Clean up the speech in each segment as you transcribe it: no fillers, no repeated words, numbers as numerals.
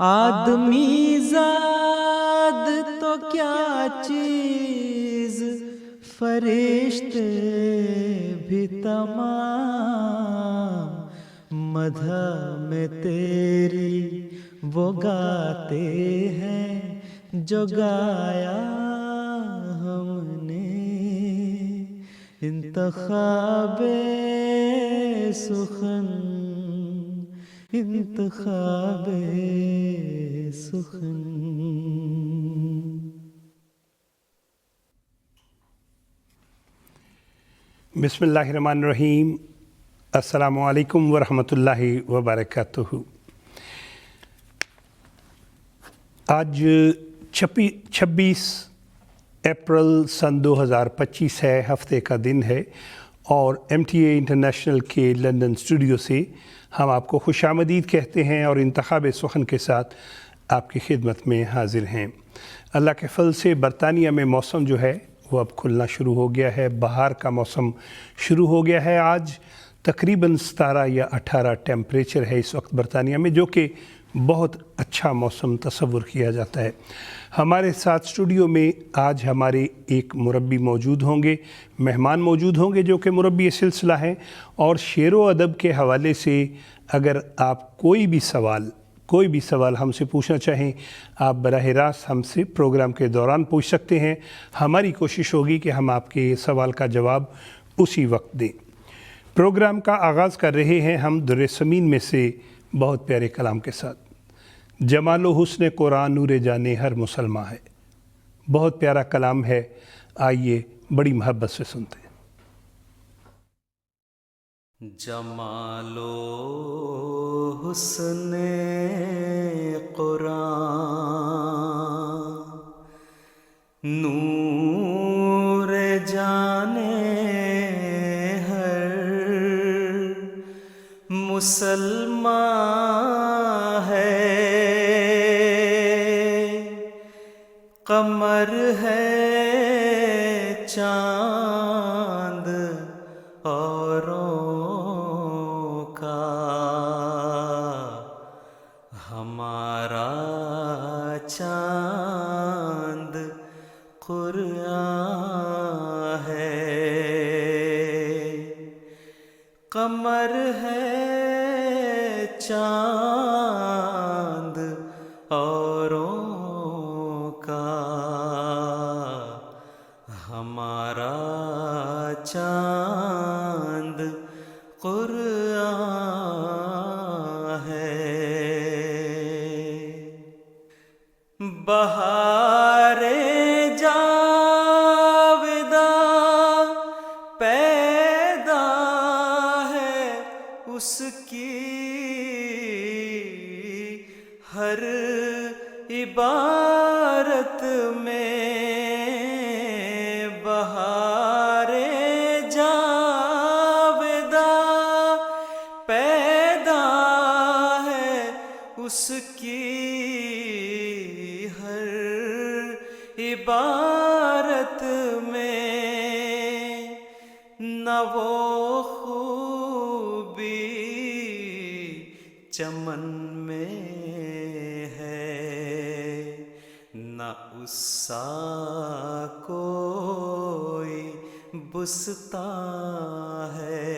آدمی زاد تو کیا چیز، فرشتے بھی تمام مدح میں تیری وہ گاتے ہیں جو گایا ہم نے، انتخاب سخن انتخاب سخن۔ بسم اللہ الرحمن الرحیم۔ السلام علیکم ورحمۃ اللہ وبرکاتہ۔ آج 26 اپریل سن 2025 ہے، ہفتے کا دن ہے، اور MTA انٹرنیشنل کے لندن اسٹوڈیو سے ہم آپ کو خوش آمدید کہتے ہیں اور انتخاب سخن کے ساتھ آپ کی خدمت میں حاضر ہیں۔ اللہ کے فضل سے برطانیہ میں موسم جو ہے وہ اب کھلنا شروع ہو گیا ہے، بہار کا موسم شروع ہو گیا ہے۔ آج تقریباً 17 یا 18 ٹیمپریچر ہے اس وقت برطانیہ میں، جو کہ بہت اچھا موسم تصور کیا جاتا ہے۔ ہمارے ساتھ اسٹوڈیو میں آج ہمارے ایک مربی موجود ہوں گے، مہمان موجود ہوں گے جو کہ مربی سلسلہ ہیں، اور شعر و ادب کے حوالے سے اگر آپ کوئی بھی سوال ہم سے پوچھنا چاہیں، آپ براہ راست ہم سے پروگرام کے دوران پوچھ سکتے ہیں۔ ہماری کوشش ہوگی کہ ہم آپ کے سوال کا جواب اسی وقت دیں۔ پروگرام کا آغاز کر رہے ہیں ہم در سمین میں سے بہت پیارے کلام کے ساتھ۔ جمال و حسن قرآن نور جانے ہر مسلمہ ہے، بہت پیارا کلام ہے، آئیے بڑی محبت سے سنتے ہیں۔ جمال و حسن قرآن نور جانے ہر مسلمان ہے، قمر ہے چاند اوروں کا، ہمارا چاند قرآن ہے، قمر ہے چاند اوروں کا، ہمارا چاند قرآن ہے۔ بہار جاوداں پیدا ہے اس کی ہر عبارت میں، بہار جاوداں پیدا ہے اس کی ہر عبارت میں، نہ وہ خوبی چمن میں ہے، نہ اس سا کوئی بستاں ہے،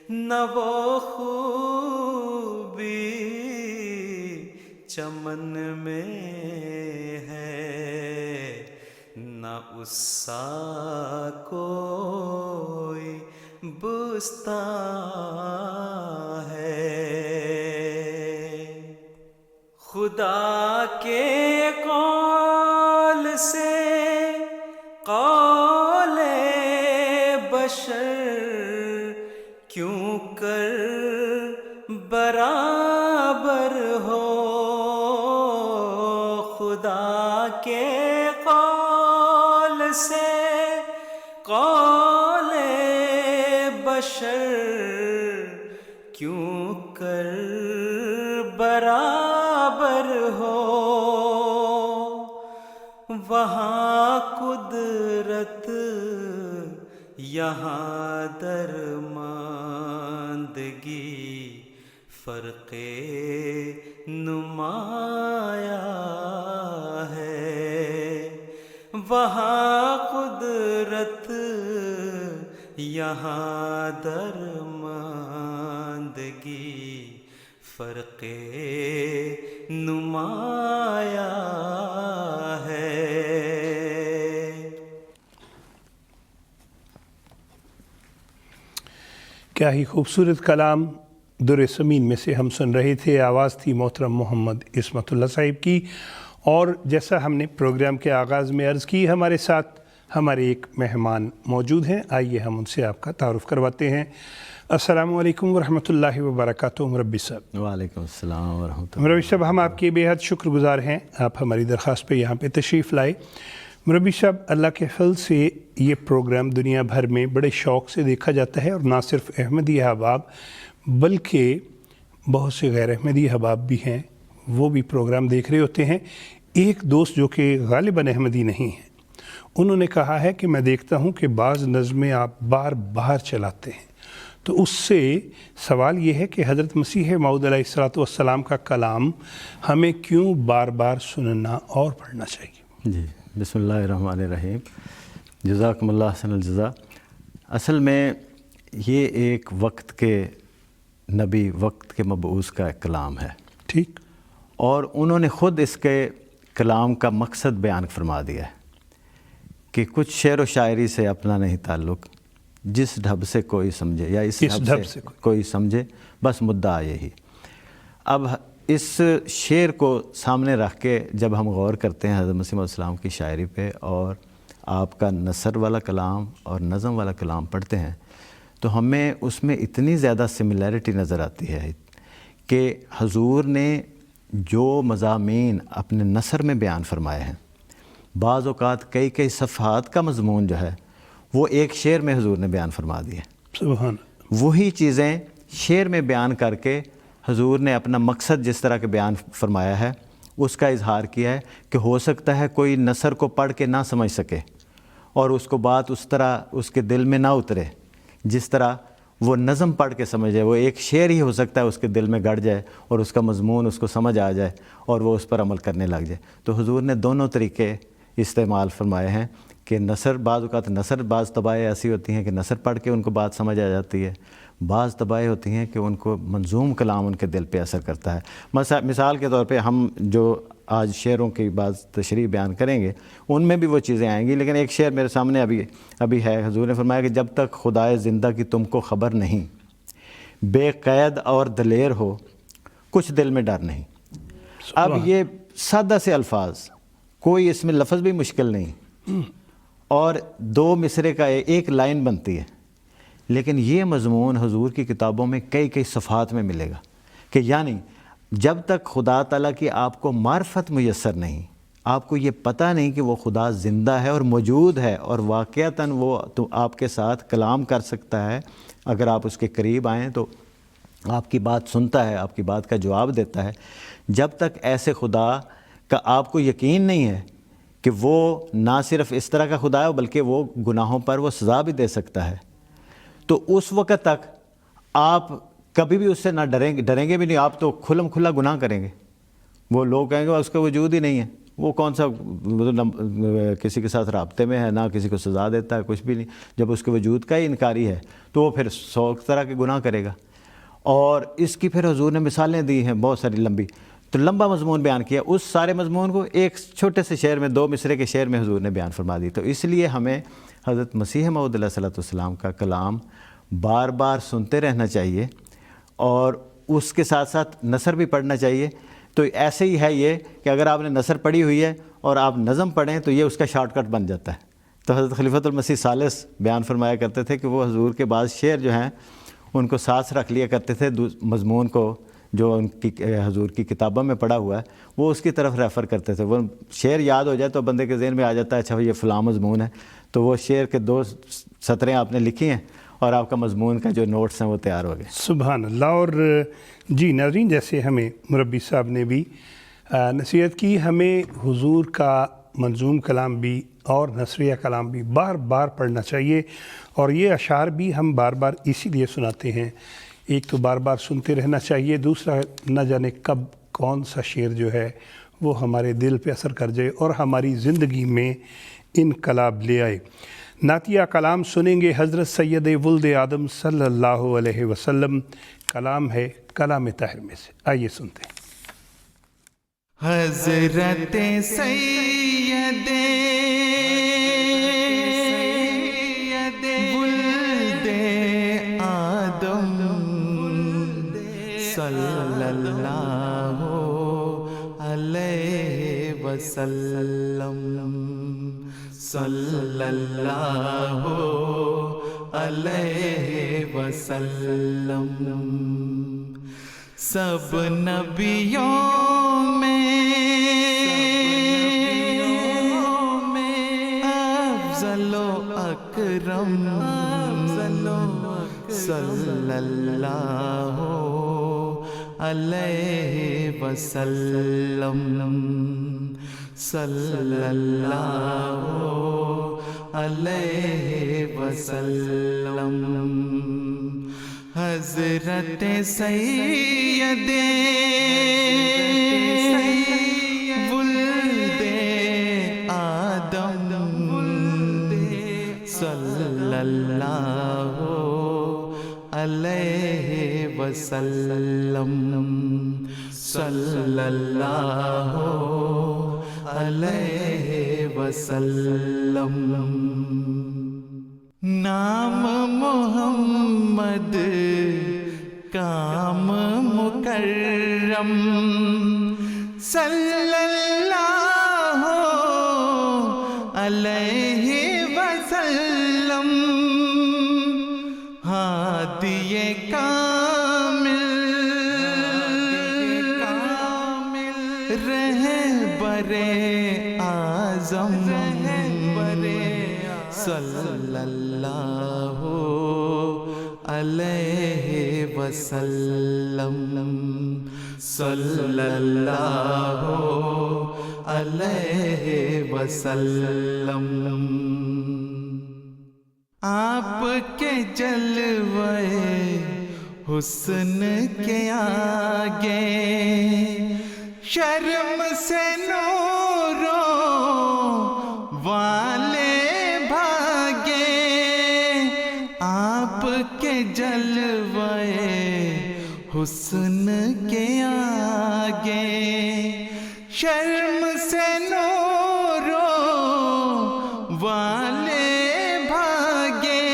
نہ وہ خوبی چمن میں ہے، نہ اس سا کوئی بستاں ہے۔ خدا کے قول سے قول بشر کیوں کر برابر ہو، خدا کے قول سے قول بشر کیوں کر برابر ہو، وہاں قدرت یہاں درماندگی فرق نمایاں ہے، وہاں قدرت یہاں درماندگی، فرق نمایاں ہے۔ کیا ہی خوبصورت کلام در سمین میں سے ہم سن رہے تھے۔ آواز تھی محترم محمد عصمت اللہ صاحب کی، اور جیسا ہم نے پروگرام کے آغاز میں عرض کی، ہمارے ساتھ ہمارے ایک مہمان موجود ہیں۔ آئیے ہم ان سے آپ کا تعارف کرواتے ہیں۔ السلام علیکم ورحمۃ اللہ وبرکاتہ مربی صاحب۔ وعلیکم السلام ورحمۃ اللہ۔ مربی صاحب، ہم آپ کے بے حد شکر گزار ہیں، آپ ہماری درخواست پہ یہاں پہ تشریف لائے۔ مربی صاحب، اللہ کے فضل سے یہ پروگرام دنیا بھر میں بڑے شوق سے دیکھا جاتا ہے، اور نہ صرف احمدی احباب بلکہ بہت سے غیر احمدی احباب بھی ہیں، وہ بھی پروگرام دیکھ رہے ہوتے ہیں۔ ایک دوست جو کہ غالباً احمدی نہیں ہیں، انہوں نے کہا ہے کہ میں دیکھتا ہوں کہ بعض نظمیں آپ بار بار چلاتے ہیں، تو اس سے سوال یہ ہے کہ حضرت مسیح موعود علیہ السلام کا کلام ہمیں کیوں بار بار سننا اور پڑھنا چاہیے؟ جی، بسم اللہ الرحمن الرحیم، جزاکم اللہ احسن الجزا۔ اصل میں یہ ایک وقت کے نبی، وقت کے مبعوث کا ایک کلام ہے، ٹھیک، اور انہوں نے خود اس کے کلام کا مقصد بیان فرما دیا ہے کہ کچھ شعر و شاعری سے اپنا نہیں تعلق، جس ڈھب سے کوئی سمجھے یا اس ڈھب سے کوئی سمجھے، بس مدعا یہی۔ اب اس شعر کو سامنے رکھ کے جب ہم غور کرتے ہیں حضرت مسیح علیہ السلام کی شاعری پہ، اور آپ کا نثر والا کلام اور نظم والا کلام پڑھتے ہیں، تو ہمیں اس میں اتنی زیادہ سملیرٹی نظر آتی ہے کہ حضور نے جو مضامین اپنے نثر میں بیان فرمائے ہیں، بعض اوقات کئی صفحات کا مضمون جو ہے وہ ایک شعر میں حضور نے بیان فرما دی ہے۔ سبحان۔ وہی چیزیں شعر میں بیان کر کے حضور نے اپنا مقصد جس طرح کے بیان فرمایا ہے اس کا اظہار کیا ہے کہ ہو سکتا ہے کوئی نثر کو پڑھ کے نہ سمجھ سکے، اور اس کو بات اس طرح اس کے دل میں نہ اترے جس طرح وہ نظم پڑھ کے سمجھ جائے۔ وہ ایک شعر ہی ہو سکتا ہے اس کے دل میں گڑ جائے اور اس کا مضمون اس کو سمجھ آ جائے اور وہ اس پر عمل کرنے لگ جائے۔ تو حضور نے دونوں طریقے استعمال فرمائے ہیں کہ نثر، بعض اوقات نثر، بعض طبائع ایسی ہوتی ہیں کہ نثر پڑھ کے ان کو بات سمجھ آ جاتی ہے، بعض طبائع ہوتی ہیں کہ ان کو منظوم کلام ان کے دل پہ اثر کرتا ہے۔ مثال کے طور پہ ہم جو آج شعروں کی بعض تشریح بیان کریں گے ان میں بھی وہ چیزیں آئیں گی، لیکن ایک شعر میرے سامنے ابھی ہے۔ حضور نے فرمایا کہ جب تک خدائے زندہ کی تم کو خبر نہیں، بے قید اور دلیر ہو، کچھ دل میں ڈر نہیں۔ اب یہ سادہ سے الفاظ، کوئی اس میں لفظ بھی مشکل نہیں، اور دو مصرے کا ایک لائن بنتی ہے، لیکن یہ مضمون حضور کی کتابوں میں کئی صفحات میں ملے گا کہ یعنی جب تک خدا تعالیٰ کی آپ کو معرفت میسر نہیں، آپ کو یہ پتہ نہیں کہ وہ خدا زندہ ہے اور موجود ہے اور واقعتاً وہ تو آپ کے ساتھ کلام کر سکتا ہے، اگر آپ اس کے قریب آئیں تو آپ کی بات سنتا ہے، آپ کی بات کا جواب دیتا ہے، جب تک ایسے خدا کا آپ کو یقین نہیں ہے کہ وہ نہ صرف اس طرح کا خدا ہے بلکہ وہ گناہوں پر وہ سزا بھی دے سکتا ہے، تو اس وقت تک آپ کبھی بھی اس سے نہ ڈریں گے بھی نہیں، آپ تو کھلم کھلا گناہ کریں گے۔ وہ لوگ کہیں گے اس کا وجود ہی نہیں ہے، وہ کون سا کسی کے ساتھ رابطے میں ہے، نہ کسی کو سزا دیتا ہے، کچھ بھی نہیں۔ جب اس کے وجود کا ہی انکاری ہے تو وہ پھر 100 طرح کے گناہ کرے گا۔ اور اس کی پھر حضور نے مثالیں دی ہیں بہت ساری لمبی، تو لمبا مضمون بیان کیا، اس سارے مضمون کو ایک چھوٹے سے شعر میں، 2 مصرے کے شعر میں حضور نے بیان فرما دی۔ تو اس لیے ہمیں حضرت مسیح موعود علیہ السلام کا کلام بار بار سنتے رہنا چاہیے، اور اس کے ساتھ ساتھ نثر بھی پڑھنا چاہیے۔ تو ایسے ہی ہے یہ کہ اگر آپ نے نثر پڑھی ہوئی ہے اور آپ نظم پڑھیں تو یہ اس کا شارٹ کٹ بن جاتا ہے۔ تو حضرت خلیفۃ المسیح ثالث بیان فرمایا کرتے تھے کہ وہ حضور کے بعض شعر جو ہیں ان کو ساتھ رکھ لیا کرتے تھے، مضمون کو جو ان کی حضور کی کتابوں میں پڑھا ہوا ہے وہ اس کی طرف ریفر کرتے تھے۔ وہ شعر یاد ہو جائے تو بندے کے ذہن میں آ جاتا ہے اچھا یہ فلاں مضمون ہے، تو وہ شعر کے 2 سطریں آپ نے لکھی ہیں اور آپ کا مضمون کا جو نوٹس ہیں وہ تیار ہو گئے۔ سبحان اللہ۔ اور جی ناظرین، جیسے ہمیں مربی صاحب نے بھی نصیحت کی، ہمیں حضور کا منظوم کلام بھی اور نثریہ کلام بھی بار بار پڑھنا چاہیے، اور یہ اشعار بھی ہم بار بار اسی لیے سناتے ہیں، ایک تو بار بار سنتے رہنا چاہیے، دوسرا نہ جانے کب کون سا شعر جو ہے وہ ہمارے دل پہ اثر کر جائے اور ہماری زندگی میں انقلاب لے آئے۔ نعتیہ کلام سنیں گے حضرت سید ولد آدم صلی اللہ علیہ وسلم، کلام ہے کلام طاہر میں سے، آئیے سنتے ہیں۔ حضرت سید ولد آدم صلی اللہ علیہ وسلم، صلی اللہ علیہ وسلم، سب نبیوں میں افضل و اکرم، صلی اللہ علیہ وسلم، صلی اللہ علیہ وسلم، حضرت سید ولد آدم صلی اللہ علیہ وسلم، صلی اللہ علیہ وسلم، نام محمد کام مکرم، صلی اللہ علیہ وسلم، ہادی کامل رہبر اعظم، صلی اللہ علیہ وسلم، صلی اللہ علیہ وسلم، آپ کے جلوے حسن کے آگے شرم سے نوروں والے بھاگے، آپ کے جلوے حسن کے آگے شرم سے نوروں والے بھاگے،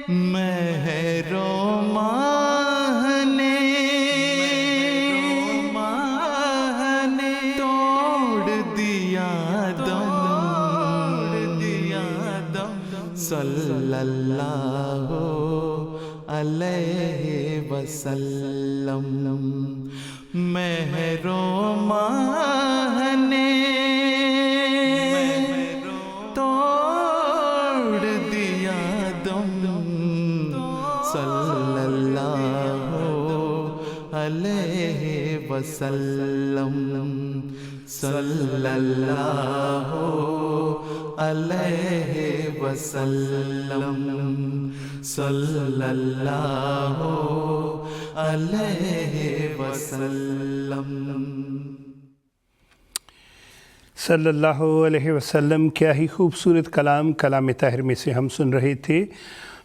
مہر و ماہ نے توڑ دیا دم، صلی اللہ علیہ وسلم، مہر و ماہ نے توڑ دیا دم، صلی اللہ علیہ وسلم، صلی اللہ علیہ وسلم، صلی اللہ علیہ وسلم، صلی اللہ علیہ وسلم۔ کیا ہی خوبصورت کلام کلام طاہر میں سے ہم سن رہے تھے۔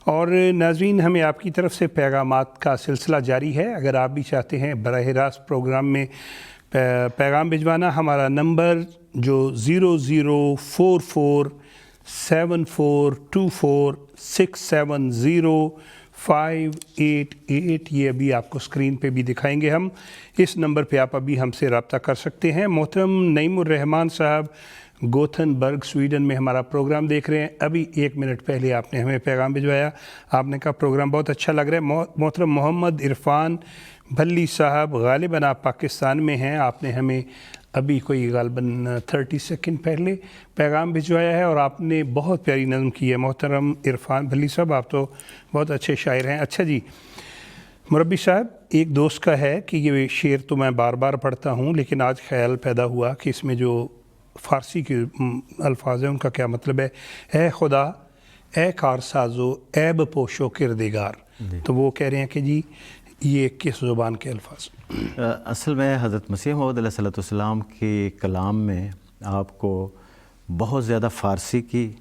اور ناظرین، ہمیں آپ کی طرف سے پیغامات کا سلسلہ جاری ہے۔ اگر آپ بھی چاہتے ہیں براہ راست پروگرام میں پیغام بھجوانا، ہمارا نمبر جو 00447424670588، یہ ابھی آپ کو اسکرین پہ بھی دکھائیں گے ہم، اس نمبر پہ آپ ابھی ہم سے رابطہ کر سکتے ہیں۔ محترم نعیم الرحمان صاحب گوتھن برگ سویڈن میں ہمارا پروگرام دیکھ رہے ہیں، ابھی 1 منٹ پہلے آپ نے ہمیں پیغام بھجوایا، آپ نے کہا پروگرام بہت اچھا لگ رہا ہے۔ محترم محمد عرفان بھلی صاحب، غالباً آپ پاکستان میں ہیں، آپ نے ہمیں ابھی کوئی غالباً 30 سیکنڈ پہلے پیغام بھجوایا ہے اور آپ نے بہت پیاری نظم کی ہے۔ محترم عرفان بھلی صاحب، آپ تو بہت اچھے شاعر ہیں۔ اچھا جی مربی صاحب، ایک دوست کا ہے کہ یہ شعر تو میں بار بار پڑھتا ہوں، لیکن آج خیال پیدا ہوا کہ اس میں جو فارسی کے الفاظ ہیں ان کا کیا مطلب ہے۔ اے خدا اے کار سازو عیب پوشو کردگار. تو وہ کہہ رہے ہیں کہ جی یہ کس زبان کے الفاظ؟ اصل میں حضرت مسیح موعود علیہ الصلوۃ والسلام کے کلام میں آپ کو بہت زیادہ فارسی کی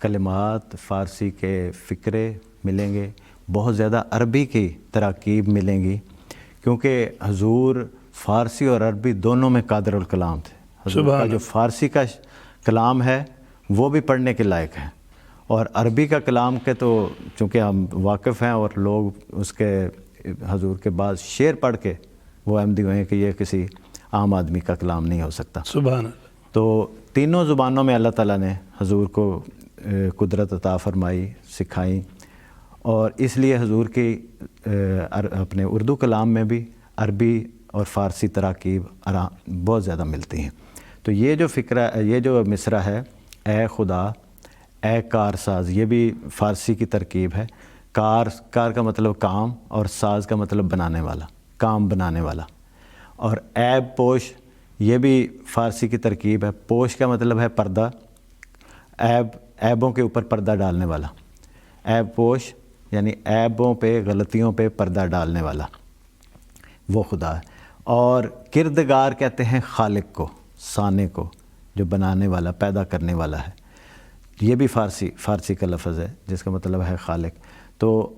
کلمات، فارسی کے فقرے ملیں گے، بہت زیادہ عربی کی تراکیب ملیں گی، کیونکہ حضور فارسی اور عربی دونوں میں قادر الکلام تھے. حضور کا جو فارسی کا کلام ہے وہ بھی پڑھنے کے لائق ہے، اور عربی کا کلام کے تو چونکہ ہم واقف ہیں، اور لوگ اس کے حضور کے بعد شعر پڑھ کے وہ احمدی ہوئے ہیں کہ یہ کسی عام آدمی کا کلام نہیں ہو سکتا. سبحان اللہ. تو تینوں زبانوں میں اللہ تعالیٰ نے حضور کو قدرت عطا فرمائی، سکھائی، اور اس لیے حضور کی اپنے اردو کلام میں بھی عربی اور فارسی تراکیب بہت زیادہ ملتی ہیں. تو یہ جو فقرہ، یہ جو مصرع ہے، اے خدا اے کار ساز، یہ بھی فارسی کی ترکیب ہے. کار کا مطلب کام، اور ساز کا مطلب بنانے والا، کام بنانے والا. اور عیب پوش، یہ بھی فارسی کی ترکیب ہے. پوش کا مطلب ہے پردہ، عیبوں کے اوپر پردہ ڈالنے والا. عیب پوش یعنی عیبوں پہ، غلطیوں پہ پردہ ڈالنے والا، وہ خدا ہے. اور کردگار کہتے ہیں خالق کو، صانع کو، جو بنانے والا، پیدا کرنے والا ہے. یہ بھی فارسی کا لفظ ہے جس کا مطلب ہے خالق. تو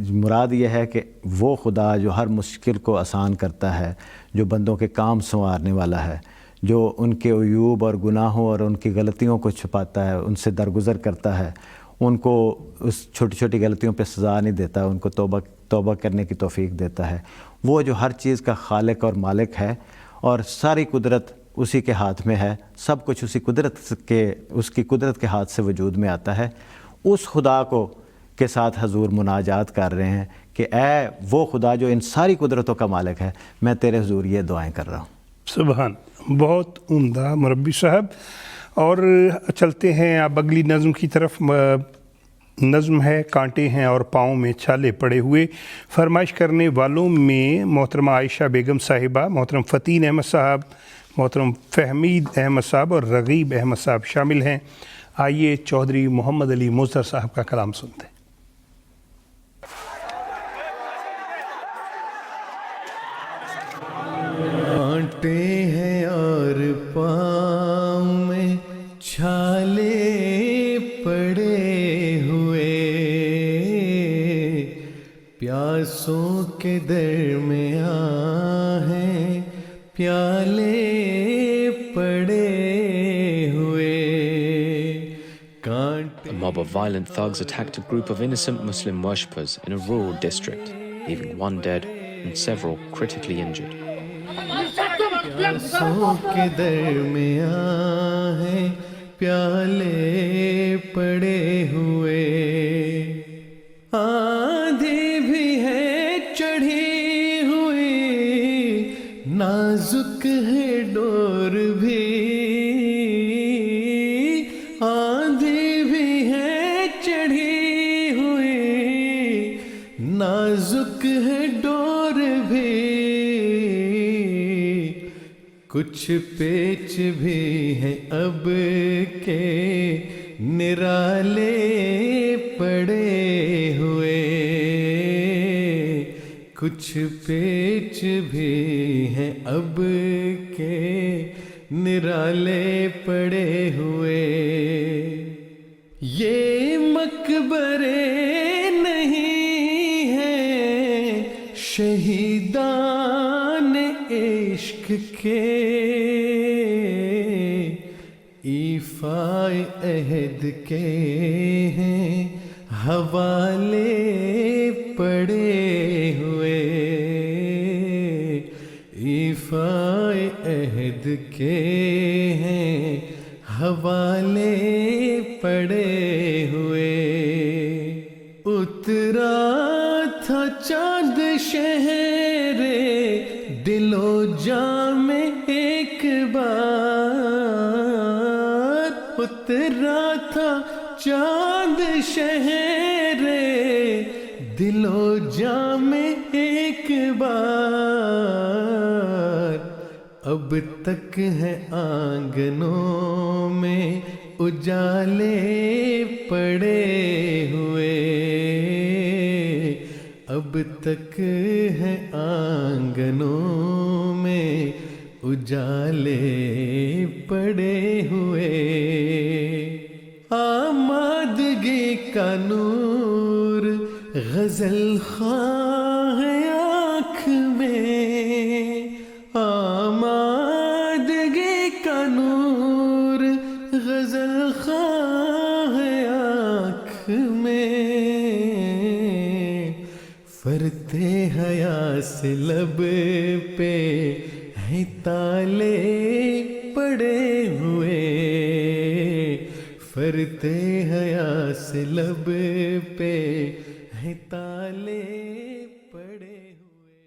مراد یہ ہے کہ وہ خدا جو ہر مشکل کو آسان کرتا ہے، جو بندوں کے کام سنوارنے والا ہے، جو ان کے عیوب اور گناہوں اور ان کی غلطیوں کو چھپاتا ہے، ان سے درگزر کرتا ہے، ان کو اس چھوٹی چھوٹی غلطیوں پہ سزا نہیں دیتا، ان کو توبہ کرنے کی توفیق دیتا ہے. وہ جو ہر چیز کا خالق اور مالک ہے، اور ساری قدرت اسی کے ہاتھ میں ہے، سب کچھ اس کی قدرت کے ہاتھ سے وجود میں آتا ہے. اس خدا کے ساتھ حضور مناجات کر رہے ہیں کہ اے وہ خدا جو ان ساری قدرتوں کا مالک ہے، میں تیرے حضور یہ دعائیں کر رہا ہوں. سبحان. بہت عمدہ مربی صاحب. اور چلتے ہیں اب اگلی نظم کی طرف. نظم ہے کانٹے ہیں اور پاؤں میں چھالے پڑے ہوئے. فرمائش کرنے والوں میں محترمہ عائشہ بیگم صاحبہ، محترم فتین احمد صاحب، محترم فہمید احمد صاحب اور رغیب احمد صاحب شامل ہیں. آئیے چودھری محمد علی مظہر صاحب کا کلام سنتے ہیں. کانٹے ہیں اور پاؤں میں چھالے پڑے ہوئے، پیاسوں کے درمیان ہیں پیالے پڑے ہوئے. A mob of violent thugs attacked a group of innocent Muslim worshippers in a rural district, leaving one dead and several critically injured. پیاسوں کے درمیان ہیں پیالے پڑے ہوئے، آندھی بھی ہے چڑھی ہوئی، نازک ہے ڈور بھی، آندھی بھی ہے چڑھی ہوئی، نازک ہے ڈور بھی، کچھ پیچ بھی ہیں اب کے نرالے پڑے ہوئے، کچھ پیچ بھی ہیں اب کے نرالے پڑے ہوئے. یہ مقبرے نہیں ہیں شہیدان عشق کے، ایفائے عہد کے ہیں حوالے پڑے ہوئے، ایفائے عہد کے ہیں حوالے پڑے ہوئے. اترا تھا چاند شہر دل و جان میں ایک بار، اترا تھا چاند شہر دل و جان میں ایک بار، اب تک ہے آنگنوں میں اجالے پڑے ہوئے اب تک ہے آنگنوں میں اجالے پڑے ہوئے آمادگی کا نور غزل خواہ آنکھ میں آمادگی کا نور غزل خواہ آنکھ میں فرتے حیا سے لب پہ ہیں تالے پڑے ہوئے فرتے حیا سے لب پہ ہیں تالے پڑے ہوئے.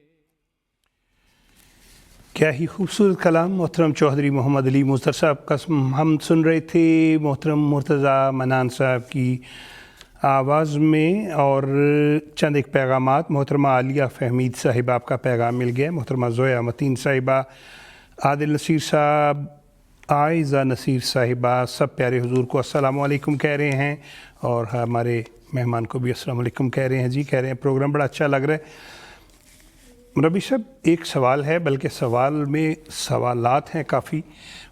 کیا ہی خوبصورت کلام محترم چودھری محمد علی مظہر صاحب کا ہم سن رہے تھے محترم مرتضیٰ منان صاحب کی آواز میں. اور چند ایک پیغامات. محترمہ عالیہ فہمید صاحب آپ کا پیغام مل گیا. محترمہ زویا متین صاحبہ، عادل نصیر صاحب، عائزہ نصیر صاحبہ سب پیارے حضور کو السلام علیکم کہہ رہے ہیں اور ہمارے مہمان کو بھی السلام علیکم کہہ رہے ہیں. جی کہہ رہے ہیں پروگرام بڑا اچھا لگ رہا ہے. ربی صاحب ایک سوال ہے، بلکہ سوال میں سوالات ہیں کافی.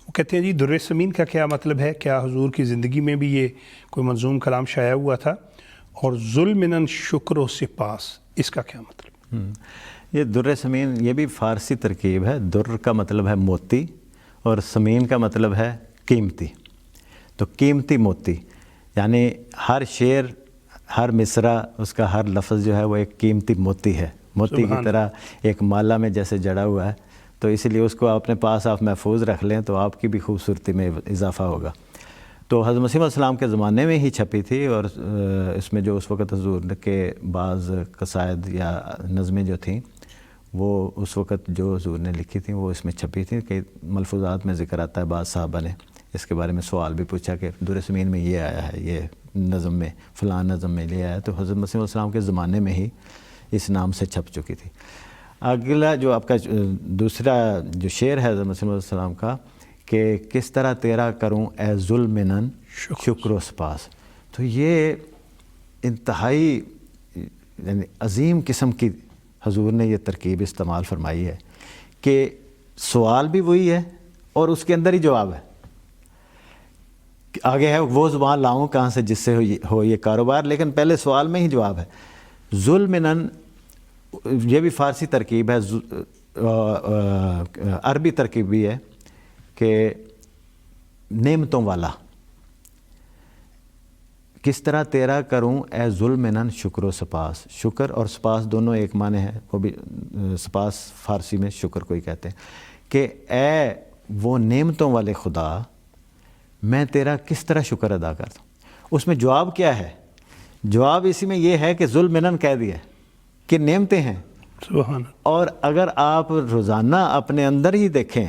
وہ کہتے ہیں جی در سمین کا کیا مطلب ہے؟ کیا حضور کی زندگی میں بھی یہ کوئی منظوم کلام شائع ہوا تھا؟ اور ذوالمنن شکر و سپاس اس کا کیا مطلب؟ یہ در سمین یہ بھی فارسی ترکیب ہے. در کا مطلب ہے موتی اور سمین کا مطلب ہے قیمتی. تو قیمتی موتی یعنی ہر شعر، ہر مصرع، اس کا ہر لفظ جو ہے وہ ایک قیمتی موتی ہے. موتی کی طرح ایک مالا میں جیسے جڑا ہوا ہے. تو اس لیے اس کو اپنے پاس آپ محفوظ رکھ لیں تو آپ کی بھی خوبصورتی میں اضافہ ہوگا. تو حضرت مسیح علیہ السلام کے زمانے میں ہی چھپی تھی اور اس میں جو اس وقت حضور کے بعض قصائد یا نظمیں جو تھیں وہ اس وقت جو حضور نے لکھی تھیں وہ اس میں چھپی تھیں. کہ ملفوظات میں ذکر آتا ہے بعض صحابہ نے اس کے بارے میں سوال بھی پوچھا کہ در سمین میں یہ آیا ہے، یہ نظم میں فلاں نظم میں یہ آیا ہے. تو حضرت مسیح علیہ السلام کے زمانے میں ہی اس نام سے چھپ چکی تھی. اگلا جو آپ کا دوسرا جو شعر ہے حضرت مسیح علیہ السلام کا کہ کس طرح تیرا کروں اے ذوالمنن شکر و سپاس. تو یہ انتہائی یعنی عظیم قسم کی حضور نے یہ ترکیب استعمال فرمائی ہے کہ سوال بھی وہی ہے اور اس کے اندر ہی جواب ہے. آگے ہے وہ زبان لاؤں کہاں سے جس سے ہو یہ کاروبار، لیکن پہلے سوال میں ہی جواب ہے. ذوالمنن یہ بھی فارسی ترکیب ہے، عربی ترکیب بھی ہے کہ نعمتوں والا. کس طرح تیرا کروں اے ذوالمنن شکر و سپاس. شکر اور سپاس دونوں ایک معنی ہے. وہ بھی سپاس فارسی میں شکر کو ہی کہتے ہیں. کہ اے وہ نعمتوں والے خدا، میں تیرا کس طرح شکر ادا کرتا ہوں. اس میں جواب کیا ہے؟ جواب اسی میں یہ ہے کہ ذوالمنن کہہ دیا کہ نعمتیں ہیں. سبحان. اور اگر آپ روزانہ اپنے اندر ہی دیکھیں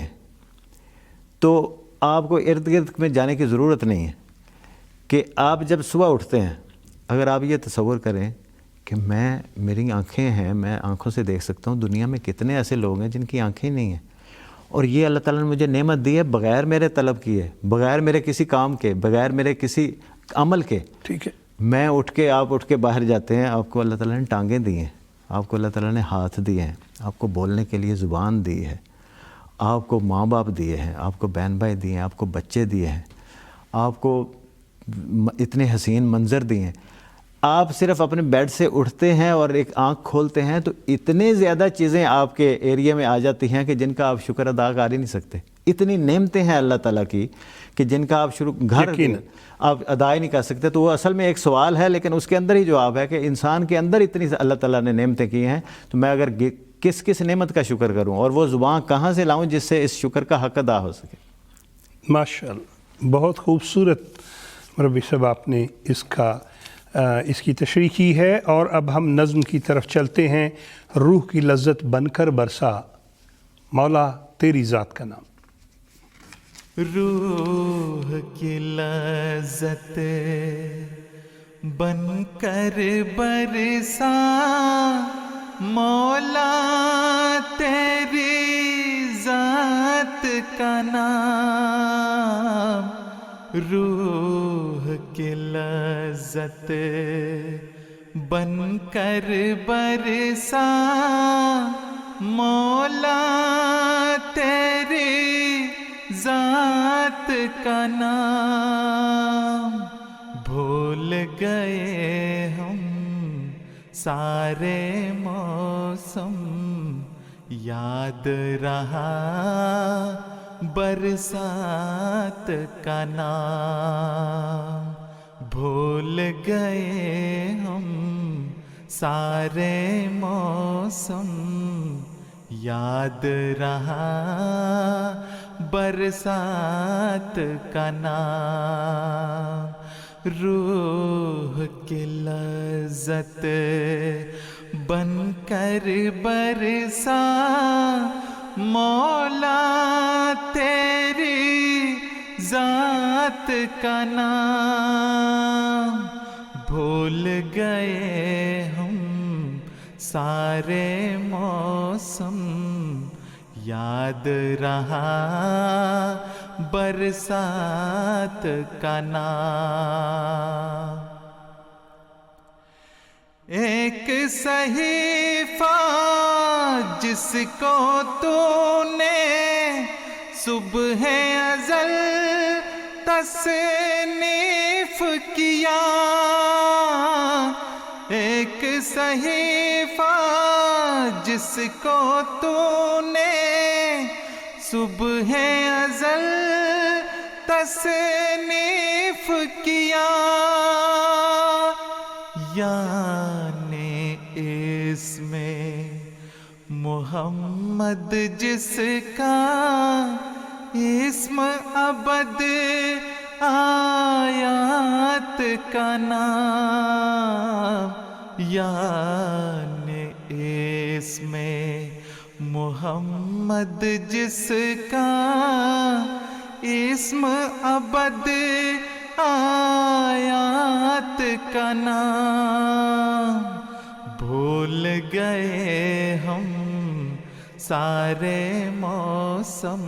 تو آپ کو ارد گرد میں جانے کی ضرورت نہیں ہے. کہ آپ جب صبح اٹھتے ہیں، اگر آپ یہ تصور کریں کہ میری آنکھیں ہیں، میں آنکھوں سے دیکھ سکتا ہوں دنیا میں کتنے ایسے لوگ ہیں جن کی آنکھیں نہیں ہیں، اور یہ اللہ تعالیٰ نے مجھے نعمت دی ہے بغیر میرے طلب کیے، بغیر میرے کسی کام کے، بغیر میرے کسی عمل کے. ٹھیک ہے. میں آپ اٹھ کے باہر جاتے ہیں، آپ کو اللہ تعالیٰ نے ٹانگیں دی ہیں، آپ کو اللہ تعالیٰ نے ہاتھ دیے ہیں، آپ کو بولنے کے لیے زبان دی ہے، آپ کو ماں باپ دیے ہیں، آپ کو بہن بھائی دیے ہیں، آپ کو بچے دیے ہیں، آپ کو اتنے حسین منظر دیے ہیں. آپ صرف اپنے بیڈ سے اٹھتے ہیں اور ایک آنکھ کھولتے ہیں تو اتنے زیادہ چیزیں آپ کے ایریا میں آ جاتی ہیں کہ جن کا آپ شکر ادا کر ہی نہیں سکتے. اتنی نعمتیں ہیں اللہ تعالیٰ کی کہ جن کا آپ گھر آپ ادا ہی نہیں کر سکتے. تو وہ اصل میں ایک سوال ہے، لیکن اس کے اندر ہی جواب ہے کہ انسان کے اندر اتنی اللہ تعالیٰ نے نعمتیں کی ہیں، تو میں اگر کس نعمت کا شکر کروں اور وہ زبان کہاں سے لاؤں جس سے اس شکر کا حق ادا ہو سکے. ماشاءاللہ، بہت خوبصورت مربی صاحب آپ نے اس کی تشریح کی ہے. اور اب ہم نظم کی طرف چلتے ہیں. روح کی لذت بن کر برسا مولا تیری ذات کا نام. روح کی لذت بن کر برسا مولا تیری ذات کا نام. روح کی لذت بن کر برسا مولا تیری ذات کا نام. بھول گئے ہم سارے موسم، یاد رہا برسات کا نام. بھول گئے ہم سارے موسم، یاد رہا برسات کا نام. روح کی لذت بن کر برسا مولا تیری ذات کا نام. بھول گئے ہم سارے موسم، یاد رہا برسات کا نام. ایک صحیفہ جس کو تو نے صبح ازل تصنیف کیا، ایک صحیفہ جس کو تو نے صبح ازل تصنیف کیا. یعنی اس میں محمد جس کا اسم ابد آیات کا نام. یعنی اس میں محمد جس کا اسم ابد آیات کا نام. بھول گئے ہم سارے موسم،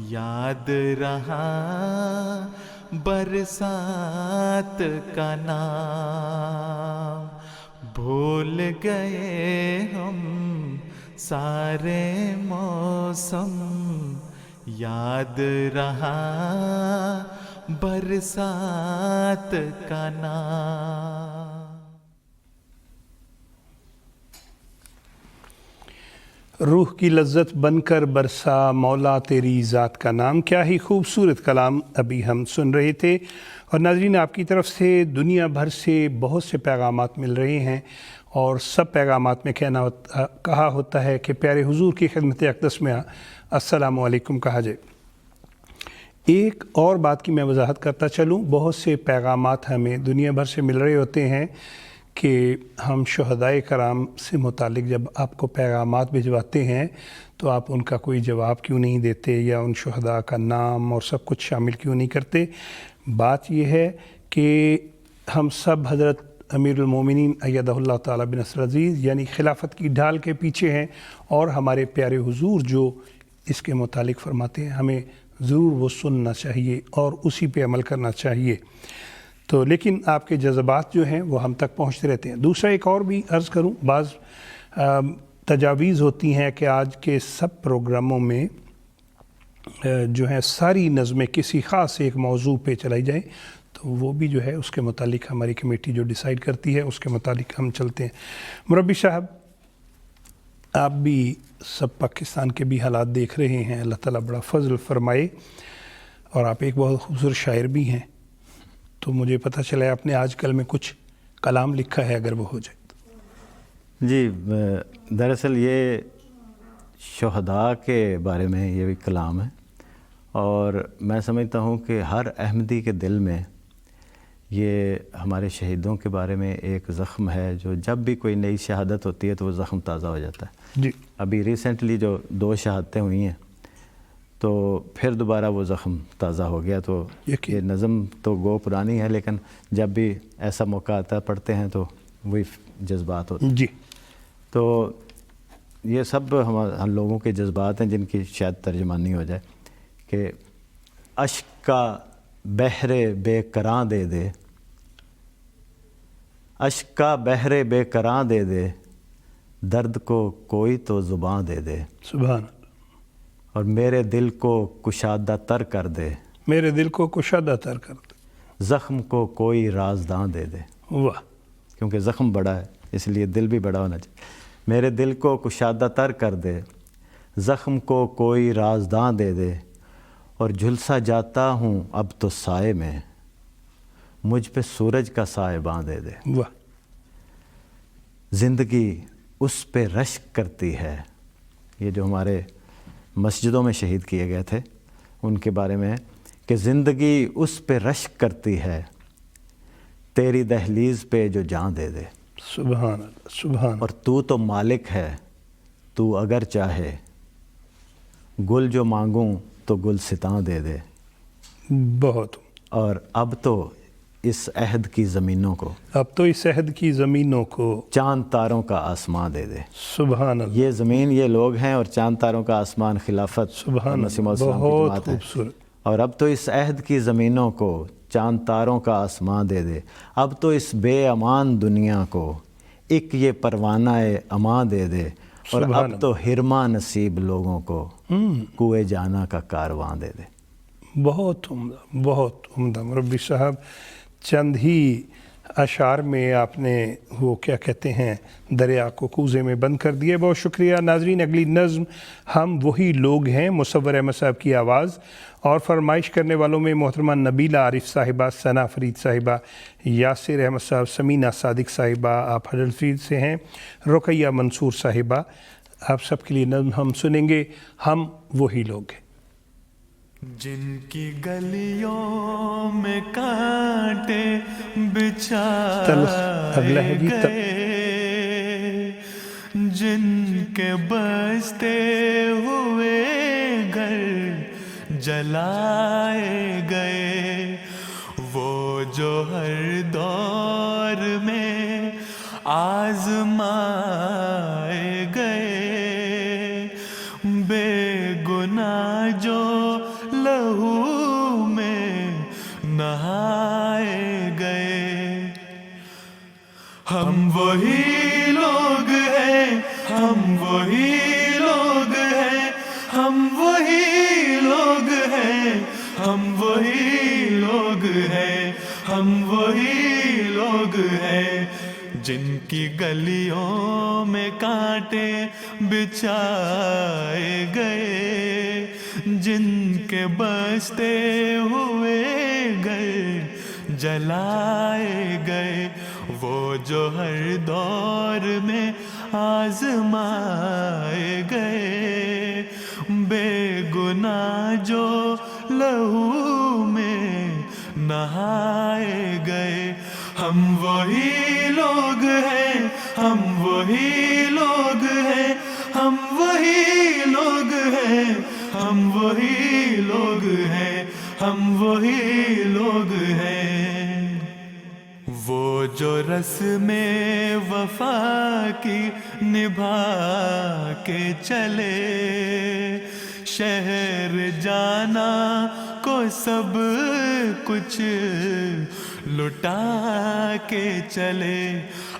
یاد رہا برسات کا نام. بھول گئے ہم سارے موسم، یاد رہا برسات کا نام. روح کی لذت بن کر برسا مولا تیری ذات کا نام. کیا ہی خوبصورت کلام ابھی ہم سن رہے تھے. اور ناظرین، آپ کی طرف سے دنیا بھر سے بہت سے پیغامات مل رہے ہیں، اور سب پیغامات میں کہا ہوتا ہے کہ پیارے حضور کی خدمت اقدس میں السلام علیکم کہا جائے. ایک اور بات کی میں وضاحت کرتا چلوں، بہت سے پیغامات ہمیں دنیا بھر سے مل رہے ہوتے ہیں کہ ہم شہدائے کرام سے متعلق جب آپ کو پیغامات بھجواتے ہیں تو آپ ان کا کوئی جواب کیوں نہیں دیتے، یا ان شہداء کا نام اور سب کچھ شامل کیوں نہیں کرتے. بات یہ ہے کہ ہم سب حضرت امیر المومنین ایدہ اللہ تعالیٰ بنصر عزیز یعنی خلافت کی ڈھال کے پیچھے ہیں، اور ہمارے پیارے حضور جو اس کے متعلق فرماتے ہیں ہمیں ضرور وہ سننا چاہیے اور اسی پہ عمل کرنا چاہیے. تو لیکن آپ کے جذبات جو ہیں وہ ہم تک پہنچتے رہتے ہیں. دوسرا ایک اور بھی عرض کروں، بعض تجاویز ہوتی ہیں کہ آج کے سب پروگراموں میں جو ہیں ساری نظمیں کسی خاص ایک موضوع پہ چلائی جائیں، تو وہ بھی جو ہے اس کے متعلق ہماری کمیٹی جو ڈیسائیڈ کرتی ہے اس کے مطابق ہم چلتے ہیں. مربی صاحب، آپ بھی سب پاکستان کے بھی حالات دیکھ رہے ہیں، اللہ تعالیٰ بڑا فضل فرمائے، اور آپ ایک بہت خوبصورت شاعر بھی ہیں، تو مجھے پتہ چلا ہے آپ نے آج کل میں کچھ کلام لکھا ہے، اگر وہ ہو جائے تو. جی، دراصل یہ شہداء کے بارے میں یہ بھی کلام ہے، اور میں سمجھتا ہوں کہ ہر احمدی کے دل میں یہ ہمارے شہیدوں کے بارے میں ایک زخم ہے، جو جب بھی کوئی نئی شہادت ہوتی ہے تو وہ زخم تازہ ہو جاتا ہے. جی، ابھی ریسنٹلی جو 2 شہادتیں ہوئی ہیں تو پھر دوبارہ وہ زخم تازہ ہو گیا. تو یہ نظم تو گو پرانی ہے، لیکن جب بھی ایسا موقع آتا پڑھتے ہیں تو وہی جذبات ہوتے ہیں. جی، تو یہ سب ہم لوگوں کے جذبات ہیں جن کی شاید ترجمانی ہو جائے کہ اشک کا بحر بے کراں دے دے، اشک کا بحر بے کراں دے دے، درد کو کوئی تو زباں دے دے، سبحان اللہ، اور میرے دل کو کشادہ تر کر دے، میرے دل کو کشادہ تر کر دے، زخم کو کوئی رازداں دے دے، واہ، کیونکہ زخم بڑا ہے اس لیے دل بھی بڑا ہونا چاہیے، میرے دل کو کشادہ تر کر دے، زخم کو کوئی رازداں دے دے، اور جھلسا جاتا ہوں اب تو سائے میں، مجھ پہ سورج کا سائباں دے دے، واہ، زندگی اس پہ رشک کرتی ہے، یہ جو ہمارے مسجدوں میں شہید کیے گئے تھے ان کے بارے میں ہے کہ زندگی اس پہ رشک کرتی ہے، تیری دہلیز پہ جو جان دے دے، سبحان اللہ، سبحان اور تو مالک ہے، تو اگر چاہے گل جو مانگوں تو گل ستاں دے دے، اللہ، بہت، اور اب تو اس عہد کی زمینوں کو، اب تو اس عہد کی زمینوں کو چاند تاروں کا آسمان دے دے، سبحان اللہ، یہ زمین یہ لوگ ہیں، اور چاند تاروں کا آسمان خلافت اور سبحان مسیح اللہ، موعود السلام کی بہت جماعت ہے، خوبصورت، اور اب تو اس عہد کی زمینوں کو چاند تاروں کا آسمان دے دے، اب تو اس بے امان دنیا کو ایک یہ پروانہ امان دے دے، اور سبحان اب تو ہرما نصیب لوگوں کو کوئے جانا کا کارواں دے دے۔ بہت عمدہ، بہت عمدہ مربی صاحب، چند ہی اشعار میں آپ نے وہ کیا کہتے ہیں دریا کو کوزے میں بند کر دیا۔ بہت شکریہ ناظرین۔ اگلی نظم ہم وہی لوگ ہیں، مصور احمد صاحب کی آواز، اور فرمائش کرنے والوں میں محترمہ نبیلہ عارف صاحبہ، ثنا فرید صاحبہ، یاسر احمد صاحب، سمینہ صادق صاحبہ، آپ حضرت سے ہیں، رقیہ منصور صاحبہ۔ آپ سب کے لیے نظم ہم سنیں گے، ہم وہی لوگ ہیں۔ جن کی گلیوں میں کانٹے بچھائے گئے، جن کے بستے ہوئے گھر جلائے گئے، وہ جو ہر دور میں آزمائے گئے، بے گناہ جو لہو میں نہائے گئے، ہم وہی لوگ ہیں، ہم وہی لوگ ہیں، ہم وہی لوگ ہیں، ہم وہی لوگ ہیں، ہم وہی لوگ ہیں، جن کی گلیوں میں کانٹے بچھائے گئے، جن کے بستے ہوئے گھر جلائے گئے، وہ جو ہر دور میں آزمائے گئے، بے گناہ جو لہو میں نہائے گئے، ہم وہی لوگ ہیں، ہم وہی لوگ ہیں، ہم وہی لوگ ہیں، ہم وہی لوگ ہیں، ہم وہی لوگ ہیں، وہ جو رسم وفا کی نبھا کے چلے، شہر جانا کو سب کچھ لٹا کے چلے،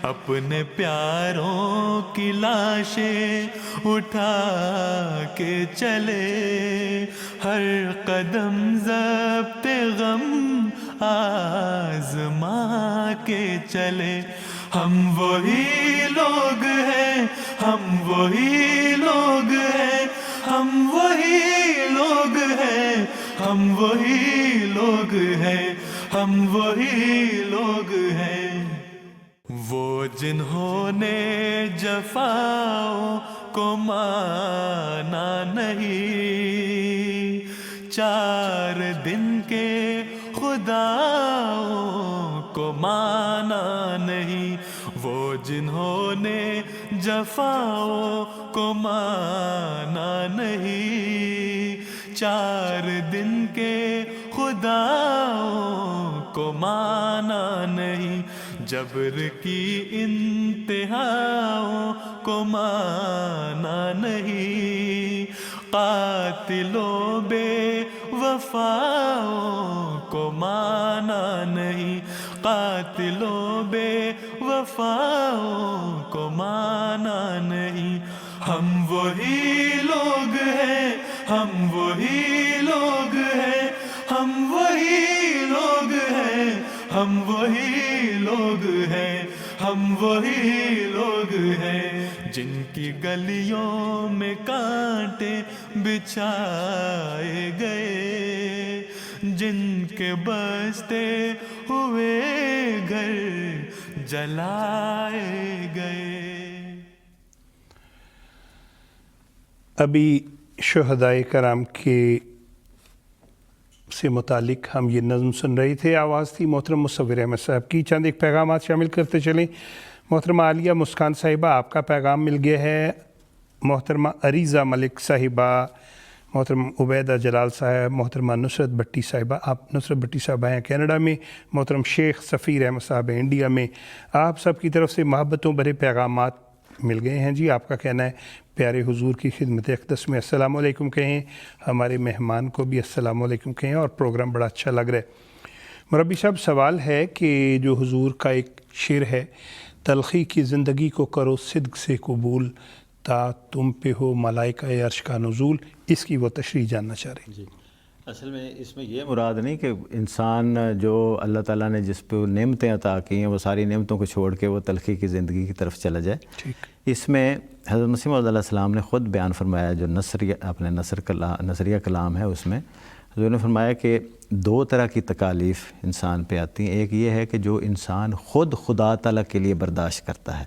اپنے پیاروں کی لاشیں اٹھا کے چلے، ہر قدم ضبط غم آزما کے چلے، ہم وہی لوگ ہیں، ہم وہی لوگ ہیں، ہم وہی لوگ ہیں، ہم وہی لوگ ہیں، ہم وہی لوگ ہیں، وہ جنہوں نے جفاؤں کو مانا نہیں، 4 دن کے خداؤں کو مانا نہیں، وہ جنہوں نے جفاؤں کو مانا نہیں، 4 دن کے خداؤں کو مانا نہیں، جبر کی انتہاؤں کو مانا نہیں، قاتلوں بے وفاؤں کو مانا نہیں، قاتلوں بے وفاؤں کو مانا نہیں۔ ہم وہی لوگ ہیں، ہم وہی لوگ ہیں، ہم وہی لوگ ہیں، ہم وہی لوگ ہیں، ہم وہی لوگ ہیں، جن کی گلیوں میں کانٹے بچھائے گئے، جن کے بستے ہوئے گھر جلائے گئے۔ ابھی شہدائے کرام کے سے متعلق ہم یہ نظم سن رہے تھے، آواز تھی محترم مصور احمد صاحب کی۔ چند ایک پیغامات شامل کرتے چلیں۔ محترمہ عالیہ مسکان صاحبہ، آپ کا پیغام مل گیا ہے۔ محترمہ عریضہ ملک صاحبہ، محترم عبیدہ جلال صاحب، محترمہ نصرت بٹی صاحبہ، آپ نصرت بٹی صاحبہ ہیں کینیڈا میں، محترم شیخ سفیر احمد صاحب ہیں انڈیا میں، آپ سب کی طرف سے محبتوں بھرے پیغامات مل گئے ہیں جی۔ آپ کا کہنا ہے پیارے حضور کی خدمت اقدس میں السلام علیکم کہیں، ہمارے مہمان کو بھی السلام علیکم کہیں، اور پروگرام بڑا اچھا لگ رہا ہے۔ مربی صاحب، سوال ہے کہ جو حضور کا ایک شعر ہے، تلخی کی زندگی کو کرو صدق سے قبول، تا تم پہ ہو ملائکہ عرش کا نزول، اس کی وہ تشریح جاننا چاہ رہے ہیں۔ جی، اصل میں اس میں یہ مراد نہیں کہ انسان جو اللہ تعالیٰ نے جس پہ نعمتیں عطا کی ہیں وہ ساری نعمتوں کو چھوڑ کے وہ تلخی کی زندگی کی طرف چلا جائے۔ ٹھیک، اس میں حضرت مسیح موعود علیہ السلام نے خود بیان فرمایا، جو اپنے نصریہ کلام ہے، اس میں حضور نے فرمایا کہ دو طرح کی تکالیف انسان پہ آتی ہیں۔ ایک یہ ہے کہ جو انسان خود خدا تعالیٰ کے لیے برداشت کرتا ہے،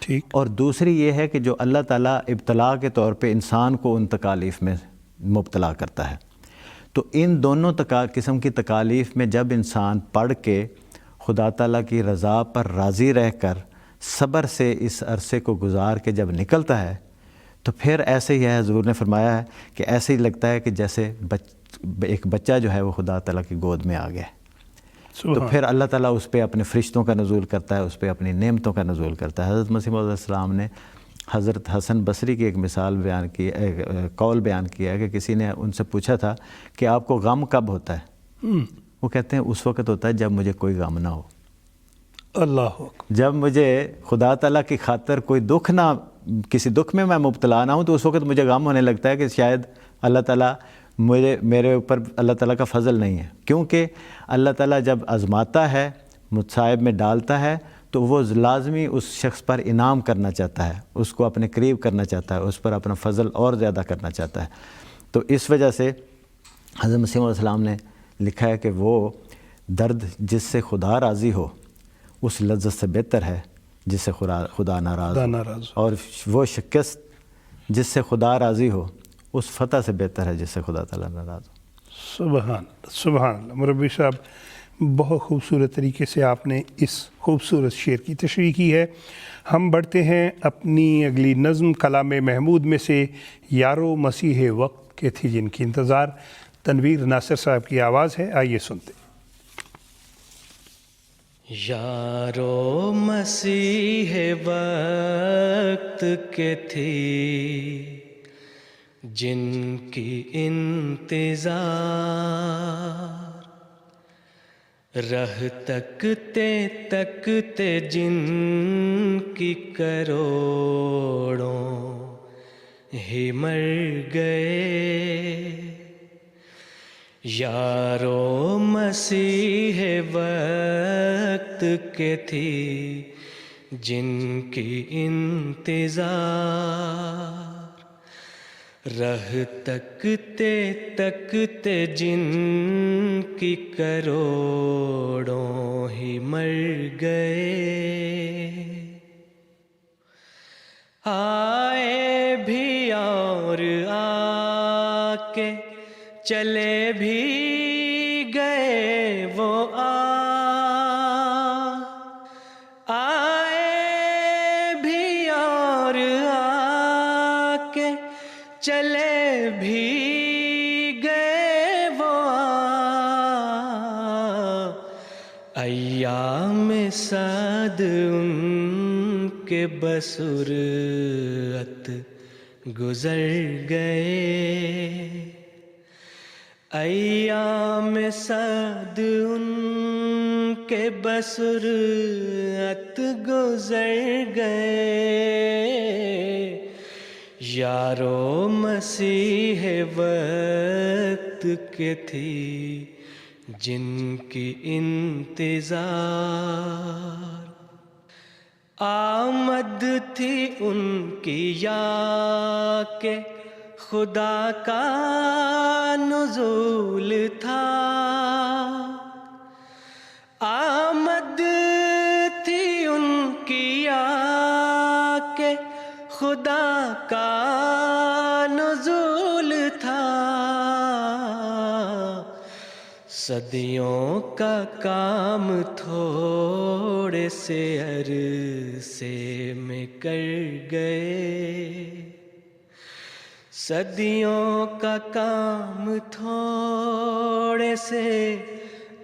ٹھیک، اور دوسری یہ ہے کہ جو اللہ تعالیٰ ابتلا کے طور پہ انسان کو ان تکالیف میں مبتلا کرتا ہے۔ تو ان دونوں قسم کی تکالیف میں جب انسان پڑھ کے خدا تعالیٰ کی رضا پر راضی رہ کر صبر سے اس عرصے کو گزار کے جب نکلتا ہے، تو پھر ایسے ہی ہے، حضور نے فرمایا ہے کہ ایسے ہی لگتا ہے کہ جیسے ایک بچہ جو ہے وہ خدا تعالیٰ کی گود میں آ گیا ہے۔ تو پھر اللہ تعالیٰ اس پہ اپنے فرشتوں کا نزول کرتا ہے، اس پہ اپنی نعمتوں کا نزول کرتا ہے۔ حضرت مسیح موعود علیہ السلام نے حضرت حسن بصری کی ایک مثال بیان کی، قول بیان کیا ہے کہ کسی نے ان سے پوچھا تھا کہ آپ کو غم کب ہوتا ہے؟ وہ کہتے ہیں اس وقت ہوتا ہے جب مجھے کوئی غم نہ ہو، اللہ اکبر، جب مجھے خدا تعالیٰ کی خاطر کوئی دکھ نہ، کسی دکھ میں مبتلا نہ ہوں، تو اس وقت مجھے غم ہونے لگتا ہے کہ شاید اللہ تعالیٰ میرے اوپر اللہ تعالیٰ کا فضل نہیں ہے۔ کیونکہ اللہ تعالیٰ جب آزماتا ہے، مصائب میں ڈالتا ہے، تو وہ لازمی اس شخص پر انعام کرنا چاہتا ہے، اس کو اپنے قریب کرنا چاہتا ہے، اس پر اپنا فضل اور زیادہ کرنا چاہتا ہے۔ تو اس وجہ سے حضرت مسیح علیہ السلام نے لکھا ہے کہ وہ درد جس سے خدا راضی ہو اس لذت سے بہتر ہے جس سے خدا ناراض ہو، اور وہ شکست جس سے خدا راضی ہو اس فتح سے بہتر ہے جس سے خدا تعالیٰ ناراض ہو۔ سبحان سبحان اللہ۔ مربی صاحب، بہت خوبصورت طریقے سے آپ نے اس خوبصورت شعر کی تشریح کی ہے۔ ہم بڑھتے ہیں اپنی اگلی نظم کلام محمود میں سے، یارو مسیح وقت کے تھی جن کی انتظار، تنویر ناصر صاحب کی آواز ہے، آئیے سنتے ہیں۔ یارو مسیح وقت کے تھی جن کی انتظار، رہ تکتے تکتے جن کی کروڑوں ہی مر گئے۔ یارو مسیح وقت کے تھی جن کی انتظار، رہ تکتے تکتے جن کی کروڑوں ہی مر گئے۔ آئے بھی اور آ کے چلے بھی گئے، وہ آئے بھی اور آ کے چلے بھی گئے، وہ ایام سعد ان کے بصورت گزر گئے، ایام سعد ان کے بصورت گزر گئے، یارو مسیح وقت کے تھی جن کی انتظار، آمد تھی ان کی یا کہ خدا کا نزول تھا، آمد تھی ان کی یا کہ خدا کا نزول تھا، صدیوں کا کام تھوڑے سے عرصے میں کر گئے، صدیوں کا کام تھوڑے سے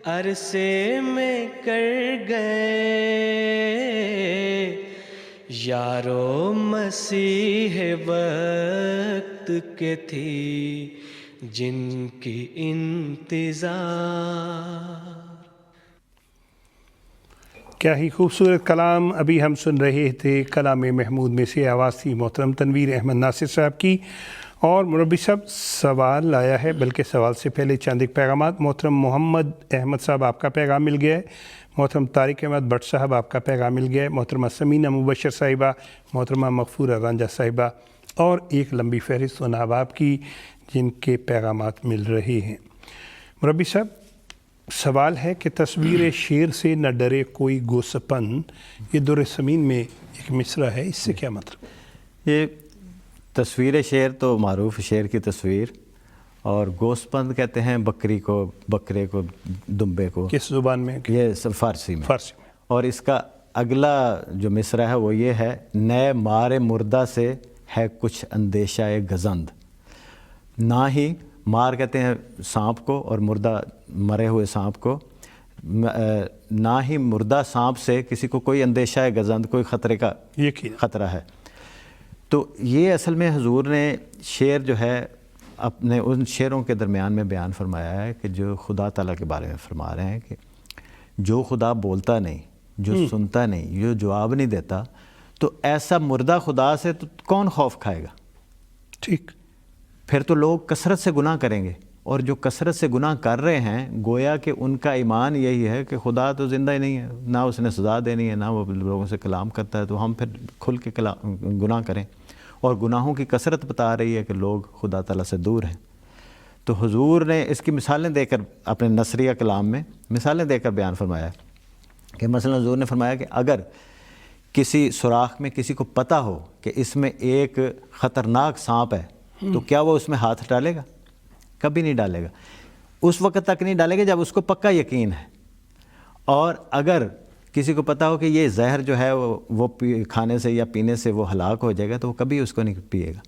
عرصے میں کر گئے، یارو مسیح وقت کے تھی جن کی انتظار۔ کیا ہی خوبصورت کلام ابھی ہم سن رہے تھے، کلام محمود میں سے آواز تھی محترم تنویر احمد ناصر صاحب کی۔ اور مربی صاحب سوال آیا ہے، بلکہ سوال سے پہلے چند ایک پیغامات۔ محترم محمد احمد صاحب آپ کا پیغام مل گیا ہے، محترم طارق احمد بٹ صاحب آپ کا پیغام مل گیا ہے، محترمہ سمینہ مبشر صاحبہ، محترمہ مغفورہ رانجھا صاحبہ، اور ایک لمبی فہرست ان احباب کی جن کے پیغامات مل رہے ہیں۔ مربی صاحب سوال ہے کہ تصویر شیر سے نہ ڈرے کوئی گوسپن، یہ در سمین میں ایک مصرع ہے، اس سے کیا مطلب؟ یہ تصویر شیر تو معروف شیر کی تصویر، اور گوسپند کہتے ہیں بکری کو، بکرے کو، دمبے کو۔ کس زبان میں؟ یہ فارسی میں۔ فارسی میں۔ اور اس کا اگلا جو مصرع ہے وہ یہ ہے، نئے مار مردہ سے ہے کچھ اندیشہ گزند۔ نہ ہی مار کہتے ہیں سانپ کو، اور مردہ مرے ہوئے سانپ کو، نہ ہی مردہ سانپ سے کسی کو کوئی اندیشہ گزند، کوئی خطرے کا خطرہ ہے۔ تو یہ اصل میں حضور نے شعر جو ہے اپنے ان شعروں کے درمیان میں بیان فرمایا ہے کہ جو خدا تعالیٰ کے بارے میں فرما رہے ہیں کہ جو خدا بولتا نہیں، جو سنتا نہیں، جو جواب نہیں دیتا، تو ایسا مردہ خدا سے تو کون خوف کھائے گا؟ ٹھیک۔ پھر تو لوگ کثرت سے گناہ کریں گے، اور جو کثرت سے گناہ کر رہے ہیں گویا کہ ان کا ایمان یہی ہے کہ خدا تو زندہ ہی نہیں ہے، نہ اس نے سزا دینی ہے، نہ وہ لوگوں سے کلام کرتا ہے، تو ہم پھر کھل کے گناہ کریں۔ اور گناہوں کی کثرت بتا رہی ہے کہ لوگ خدا تعالیٰ سے دور ہیں۔ تو حضور نے اس کی مثالیں دے کر اپنے نثریہ کلام میں مثالیں دے کر بیان فرمایا ہے کہ مثلا حضور نے فرمایا کہ اگر کسی سوراخ میں کسی کو پتہ ہو کہ اس میں ایک خطرناک سانپ ہے، تو کیا وہ اس میں ہاتھ ڈالے گا؟ کبھی نہیں ڈالے گا، اس وقت تک نہیں ڈالے گا جب اس کو پکا یقین ہے۔ اور اگر کسی کو پتہ ہو کہ یہ زہر جو ہے وہ کھانے سے یا پینے سے وہ ہلاک ہو جائے گا، تو وہ کبھی اس کو نہیں پیے گا،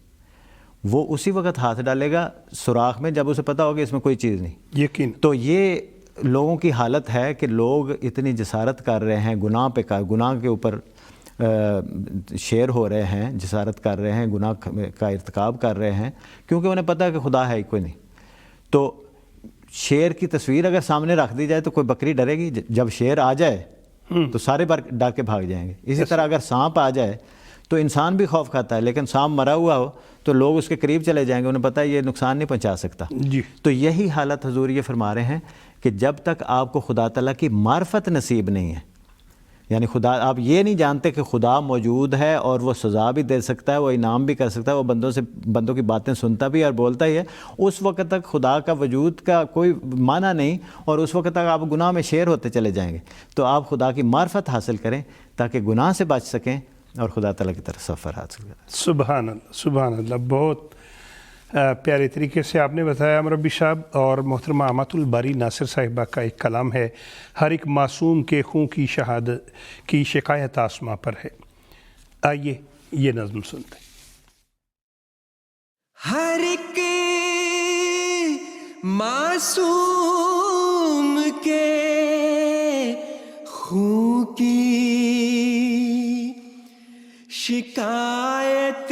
وہ اسی وقت ہاتھ ڈالے گا سوراخ میں جب اسے پتہ ہو کہ اس میں کوئی چیز نہیں، یقین۔ تو یہ لوگوں کی حالت ہے کہ لوگ اتنی جسارت کر رہے ہیں، گناہ کے اوپر شیر ہو رہے ہیں، جسارت کر رہے ہیں، گناہ کا ارتکاب کر رہے ہیں، کیونکہ انہیں پتہ ہے کہ خدا ہے ہی کوئی نہیں۔ تو شیر کی تصویر اگر سامنے رکھ دی جائے تو کوئی بکری ڈرے گی؟ جب شیر آ جائے تو سارے ڈر کے بھاگ جائیں گے۔ اسی طرح اگر سانپ آ جائے تو انسان بھی خوف کھاتا ہے، لیکن سانپ مرا ہوا ہو تو لوگ اس کے قریب چلے جائیں گے، انہیں پتہ ہے یہ نقصان نہیں پہنچا سکتا۔ جی۔ تو یہی حالت حضور یہ فرما رہے ہیں کہ جب تک آپ کو خدا تعالیٰ کی معرفت نصیب نہیں ہے، یعنی خدا آپ یہ نہیں جانتے کہ خدا موجود ہے اور وہ سزا بھی دے سکتا ہے، وہ انعام بھی کر سکتا ہے، وہ بندوں کی باتیں سنتا بھی اور بولتا ہی ہے، اس وقت تک خدا کا وجود کا کوئی معنی نہیں، اور اس وقت تک آپ گناہ میں شیر ہوتے چلے جائیں گے۔ تو آپ خدا کی معرفت حاصل کریں تاکہ گناہ سے بچ سکیں اور خدا تعالیٰ کی طرف سفر حاصل کریں۔ سبحان اللہ، سبحان اللہ، بہت پیارے طریقے سے آپ نے بتایا مربی صاحب۔ اور محترمہ امۃ الباری ناصر صاحبہ کا ایک کلام ہے، ہر ایک معصوم کے خون کی شہادت کی شکایت آسماں پر ہے۔ آئیے یہ نظم سنتے ہیں۔ ہر ایک معصوم کے خون کی شکایت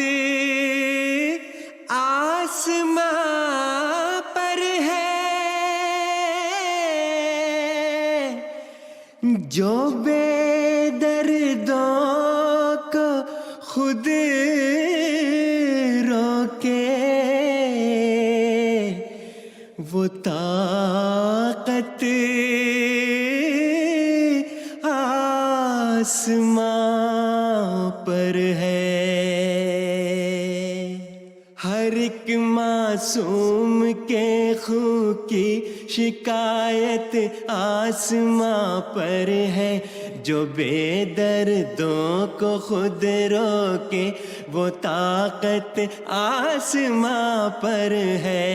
جو بے دردوں کو خود روکے وہ طاقت آسماں پر ہے. ہر ایک معصوم کے خون کی شکایت آسماں پر ہے. جو بے دردوں کو خود روکے وہ طاقت آسماں پر ہے.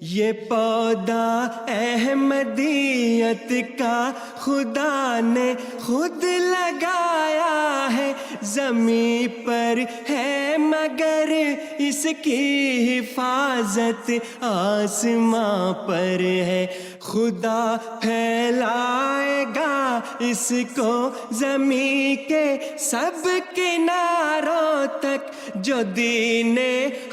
یہ پودا احمدیت کا خدا نے خود لگایا ہے. زمین پر ہے مگر اس کی حفاظت آسماں پر ہے. خدا پھیلائے گا اس کو زمین کے سب کناروں تک. جو دین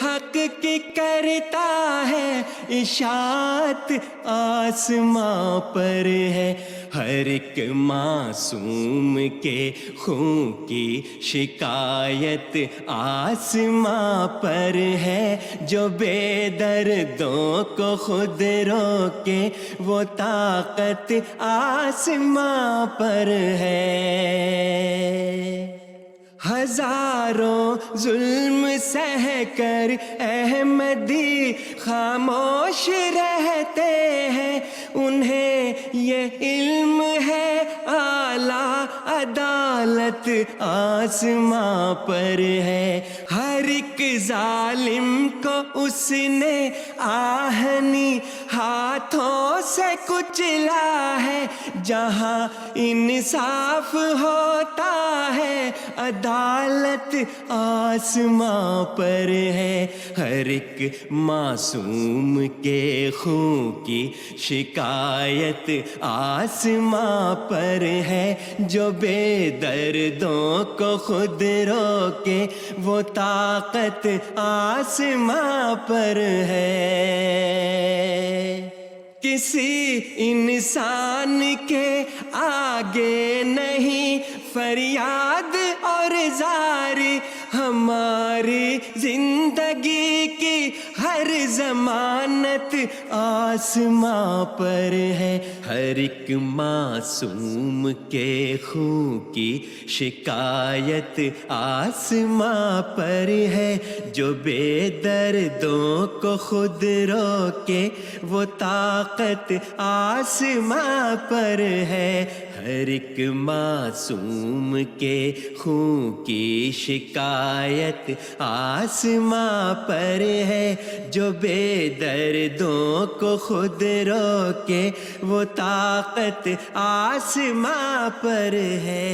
حق کی کرتا ہے اشاعت آسماں پر ہے. ہر ایک معصوم کے خون کی شکایت آسماں پر ہے. جو بے دردوں کو خود روکے وہ طاقت آسماں پر ہے. ہزاروں ظلم سہ کر احمدی خاموش رہتے ہیں. انہیں یہ علم ہے اعلیٰ عدالت آسماں پر ہے. ہر ایک ظالم کو اس نے آہنی ہاتھوں سے کچلا ہے. جہاں انصاف ہوتا ہے عدالت آسماں پر ہے. ہر ایک معصوم کے خون کی شکایت آسماں پر ہے. جو بے دردوں کو خود روکے وہ طاقت آسماں پر ہے. کسی انسان کے آگے نہیں فریاد اور زاری. ہماری زندگی کی ہر ضمانت آسماں پر ہے. ہر ایک معصوم کے خون کی شکایت آسماں پر ہے. جو بے دردوں کو خود روکے وہ طاقت آسماں پر ہے. ہر ایک معصوم کے خون کی شکایت آسماں پر ہے. جو بے دردوں کو خود روکے وہ طاقت آسماں پر ہے.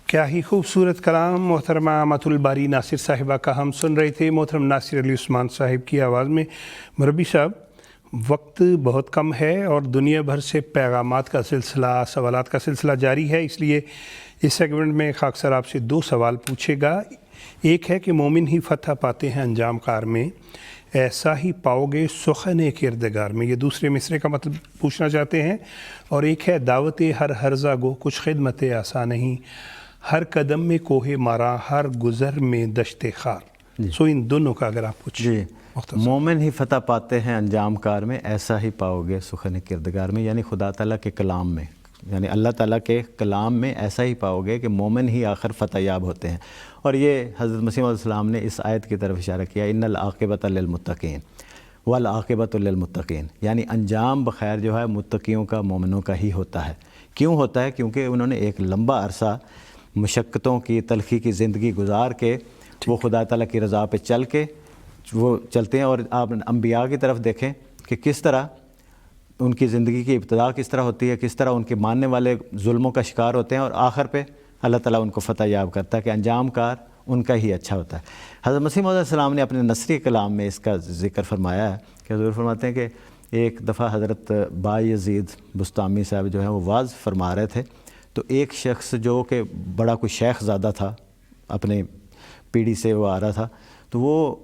کیا ہی خوبصورت کلام محترمہ امت الباری ناصر صاحبہ کا ہم سن رہے تھے محترم ناصر علی عثمان صاحب کی آواز میں. مربی صاحب، وقت بہت کم ہے اور دنیا بھر سے پیغامات کا سلسلہ، سوالات کا سلسلہ جاری ہے، اس لیے اس سیگمنٹ میں خاک سر آپ سے 2 سوال پوچھے گا. ایک ہے کہ مومن ہی فتح پاتے ہیں انجام کار میں، ایسا ہی پاؤ گے سخن کردگار میں، یہ دوسرے مصرے کا مطلب پوچھنا چاہتے ہیں. اور ایک ہے دعوت ہر ہرزہ گو کچھ خدمت آسان نہیں، ہر قدم میں کوہ مارا ہر گزر میں دشت خار. سو ان دونوں کا اگر آپ کچھ مومن ہی فتح پاتے ہیں انجام کار میں، ایسا ہی پاؤ گے سخن کردگار میں، یعنی خدا تعالیٰ کے کلام میں، یعنی اللہ تعالیٰ کے کلام میں ایسا ہی پاؤ گے کہ مومن ہی آخر فتح یاب ہوتے ہیں. اور یہ حضرت مسیح علیہ السلام نے اس آیت کی طرف اشارہ کیا، ان العاقبۃ للمتقین والعاقبۃ للمتقین، یعنی انجام بخیر جو ہے متقیوں کا، مومنوں کا ہی ہوتا ہے. کیوں ہوتا ہے؟ کیونکہ انہوں نے ایک لمبا عرصہ مشقتوں کی، تلخی کی زندگی گزار کے وہ خدا تعالیٰ کی رضا پہ چل کے وہ چلتے ہیں. اور آپ انبیاء کی طرف دیکھیں کہ کس طرح ان کی زندگی کی ابتدا کس طرح ہوتی ہے، کس طرح ان کے ماننے والے ظلموں کا شکار ہوتے ہیں، اور آخر پہ اللہ تعالیٰ ان کو فتح یاب کرتا ہے کہ انجام کار ان کا ہی اچھا ہوتا ہے. حضرت مسیح علیہ السلام نے اپنے نصری کلام میں اس کا ذکر فرمایا ہے کہ حضور فرماتے ہیں کہ ایک دفعہ حضرت بایزید بسطامی صاحب جو ہیں وہ واعظ فرما رہے تھے، تو ایک شخص جو کہ بڑا کوئی شیخ زادہ تھا اپنے پیڑھی سے وہ آ رہا تھا، تو وہ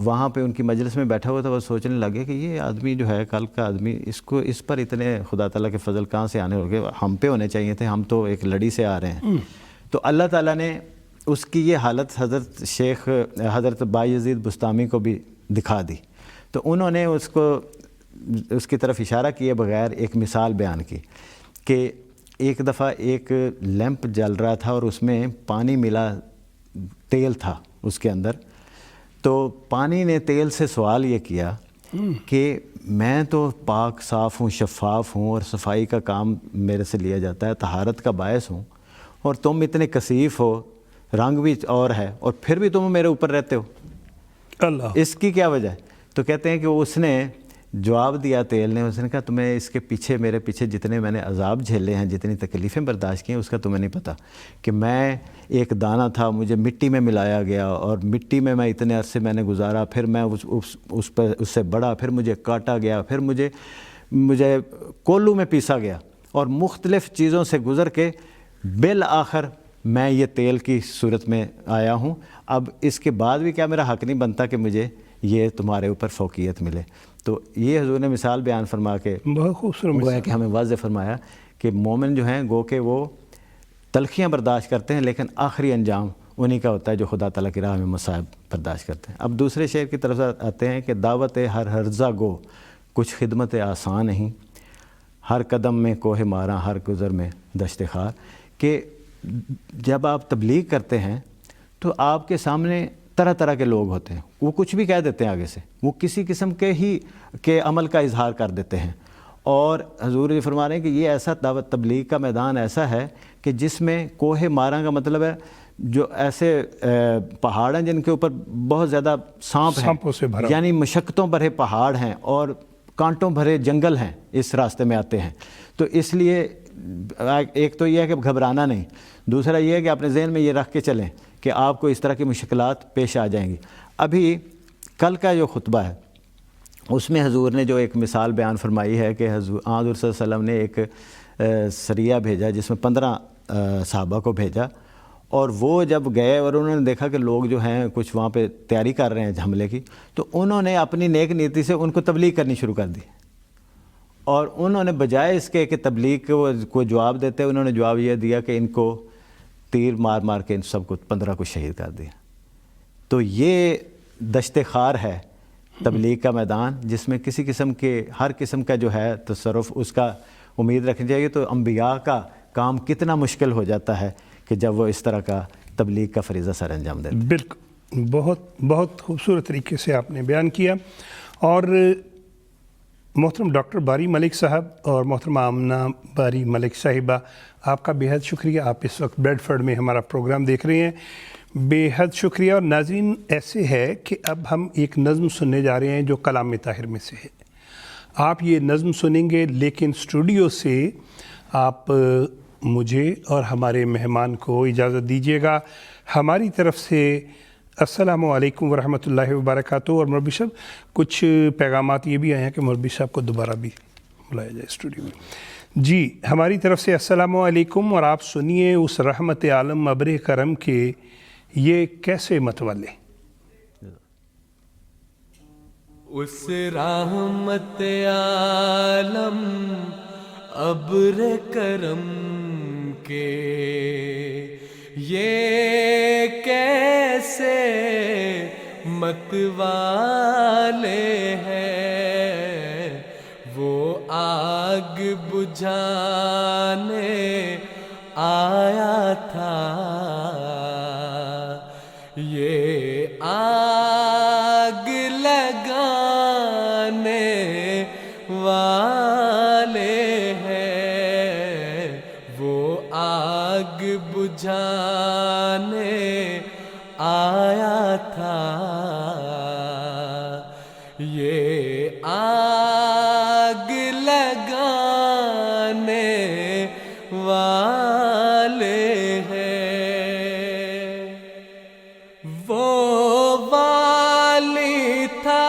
وہاں پہ ان کی مجلس میں بیٹھا ہوا تھا، وہ سوچنے لگے کہ یہ آدمی جو ہے کل کا آدمی، اس پر اتنے خدا تعالیٰ کے فضل کہاں سے آنے لگے، ہم پہ ہونے چاہیے تھے، ہم تو ایک لڑی سے آ رہے ہیں۔ تو اللہ تعالیٰ نے اس کی یہ حالت حضرت شیخ حضرت بایزید بستامی کو بھی دکھا دی، تو انہوں نے اس کی طرف اشارہ کیے بغیر ایک مثال بیان کی کہ ایک دفعہ ایک لیمپ جل رہا تھا اور اس میں پانی ملا، تیل تھا اس کے اندر، تو پانی نے تیل سے سوال یہ کیا کہ میں تو پاک صاف ہوں، شفاف ہوں، اور صفائی کا کام میرے سے لیا جاتا ہے، طہارت کا باعث ہوں، اور تم اتنے کثیف ہو، رنگ بھی اور ہے، اور پھر بھی تم میرے اوپر رہتے ہو، اللہ، اس کی کیا وجہ ہے؟ تو کہتے ہیں کہ اس نے جواب دیا تیل نے، اس نے کہا تمہیں اس کے پیچھے، میرے پیچھے جتنے میں نے عذاب جھیلے ہیں، جتنی تکلیفیں برداشت کی ہیں، اس کا تمہیں نہیں پتہ کہ میں ایک دانہ تھا، مجھے مٹی میں ملایا گیا، اور مٹی میں اتنے عرصے میں نے گزارا، پھر میں اس سے بڑا، پھر مجھے کاٹا گیا، پھر مجھے کولو میں پیسا گیا، اور مختلف چیزوں سے گزر کے بالآخر میں یہ تیل کی صورت میں آیا ہوں، اب اس کے بعد بھی کیا میرا حق نہیں بنتا کہ مجھے یہ تمہارے اوپر فوقیت ملے؟ تو یہ حضور نے مثال بیان فرما کے بہت خوبصورت گویا کہ ہمیں واضح فرمایا کہ مومن جو ہیں گو کہ وہ تلخیاں برداشت کرتے ہیں، لیکن آخری انجام انہی کا ہوتا ہے جو خدا تعالیٰ کی راہ میں مصائب برداشت کرتے ہیں۔ اب دوسرے شعر کی طرف آتے ہیں کہ دعوت ہر ہرزہ گو کچھ خدمت آسان نہیں، ہر قدم میں کوہ ماراں، ہر گزر میں دشت خار، کہ جب آپ تبلیغ کرتے ہیں تو آپ کے سامنے طرح طرح کے لوگ ہوتے ہیں، وہ کچھ بھی کہہ دیتے ہیں آگے سے، وہ کسی قسم کے عمل کا اظہار کر دیتے ہیں، اور حضور یہ فرما رہے ہیں کہ یہ ایسا دعوت تبلیغ کا میدان ایسا ہے کہ جس میں کوہ ماراں کا مطلب ہے جو ایسے پہاڑ ہیں جن کے اوپر بہت زیادہ سانپوں سے سانپ بھرا، ہیں، یعنی مشقتوں بھرے پہاڑ ہیں اور کانٹوں بھرے جنگل ہیں اس راستے میں آتے ہیں۔ تو اس لیے ایک تو یہ ہے کہ گھبرانا نہیں، دوسرا یہ ہے کہ اپنے ذہن میں یہ رکھ کے چلیں کہ آپ کو اس طرح کی مشکلات پیش آ جائیں گی۔ ابھی کل کا جو خطبہ ہے اس میں حضور نے جو ایک مثال بیان فرمائی ہے کہ حضور صلی اللہ علیہ وسلم نے ایک سریہ بھیجا جس میں 15 صحابہ کو بھیجا، اور وہ جب گئے اور انہوں نے دیکھا کہ لوگ جو ہیں کچھ وہاں پہ تیاری کر رہے ہیں حملے کی، تو انہوں نے اپنی نیک نیتی سے ان کو تبلیغ کرنی شروع کر دی، اور انہوں نے بجائے اس کے کہ تبلیغ کو جواب دیتے، انہوں نے جواب یہ دیا کہ ان کو تیر مار مار کے ان سب کو 15 کو شہید کر دیا۔ تو یہ دشت خار ہے تبلیغ کا میدان، جس میں کسی قسم کے ہر قسم کا جو ہے تصرف اس کا امید رکھنی چاہیے۔ تو انبیاء کا کام کتنا مشکل ہو جاتا ہے کہ جب وہ اس طرح کا تبلیغ کا فریضہ سر انجام دیتے ہیں۔ بالکل، بہت خوبصورت طریقے سے آپ نے بیان کیا۔ اور محترم ڈاکٹر باری ملک صاحب اور محترمہ آمنہ باری ملک صاحبہ، آپ کا بے حد شکریہ۔ آپ اس وقت بریڈ فورڈ میں ہمارا پروگرام دیکھ رہے ہیں، بے حد شکریہ۔ اور ناظرین، ایسے ہے کہ اب ہم ایک نظم سننے جا رہے ہیں جو کلام طاہر میں سے ہے۔ آپ یہ نظم سنیں گے، لیکن اسٹوڈیو سے آپ مجھے اور ہمارے مہمان کو اجازت دیجیے گا۔ ہماری طرف سے السلام علیکم ورحمۃ اللہ وبرکاتہ۔ اور مربی صاحب، کچھ پیغامات یہ بھی آئے ہیں کہ مربی صاحب کو دوبارہ بھی بلایا جائے اسٹوڈیو میں۔ جی، ہماری طرف سے السلام علیکم، اور آپ سنیے اس رحمت عالم ابر کرم کے یہ کیسے متولے۔ اس رحمت عالم ابر کرم کے یہ کیسے متوالے ہیں، وہ آگ بجھانے آیا تھا، یہ آگ لگانے والے ہیں، وہ آگ بجھانے آیا تھا، یہ آگ لگانے والے ہیں۔ وہ والی تھا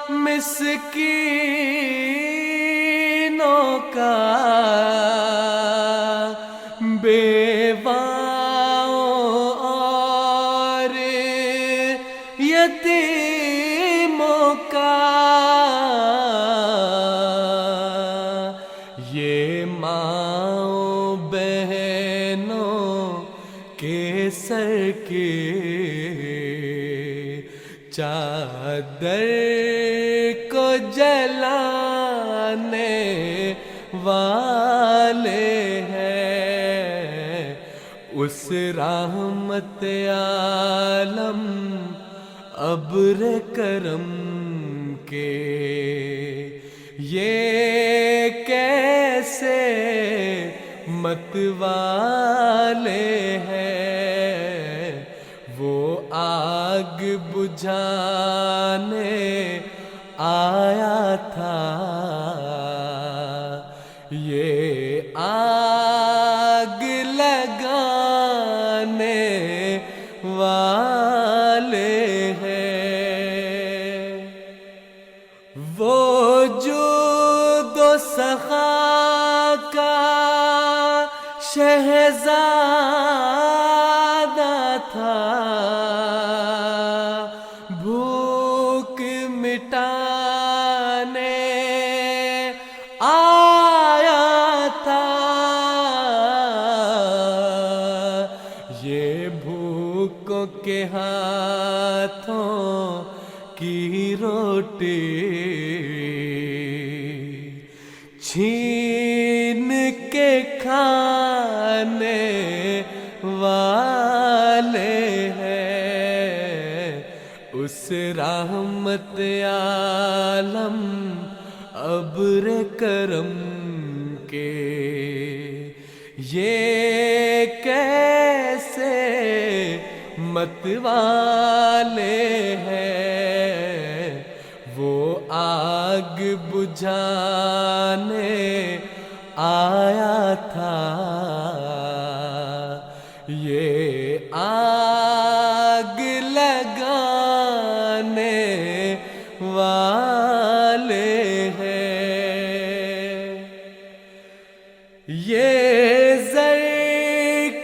مسکینوں کا، بیواؤں یتیموں کا یہ ماں بہنوں کے سر کے چادر کو جلانے والے ہیں، اس رحمت عالم ابر کرم کے یہ کیسے متوالے ہیں، وہ آگ بجھانے آیا تھا، یہ آگ لگانے والے ہیں، وہ جود و سخا کا شہزادہ تھا، بھوک مٹانے آیا تھا، یہ بھوکوں کے ہاتھوں کی روٹی چھین کے کھانے والے ہیں، اس رحمت عالم ابر کرم کے یہ کیسے متوالے ہیں، وہ آگ بجھانے آیا تھا، یہ آگ لگانے والے ہیں، یہ زر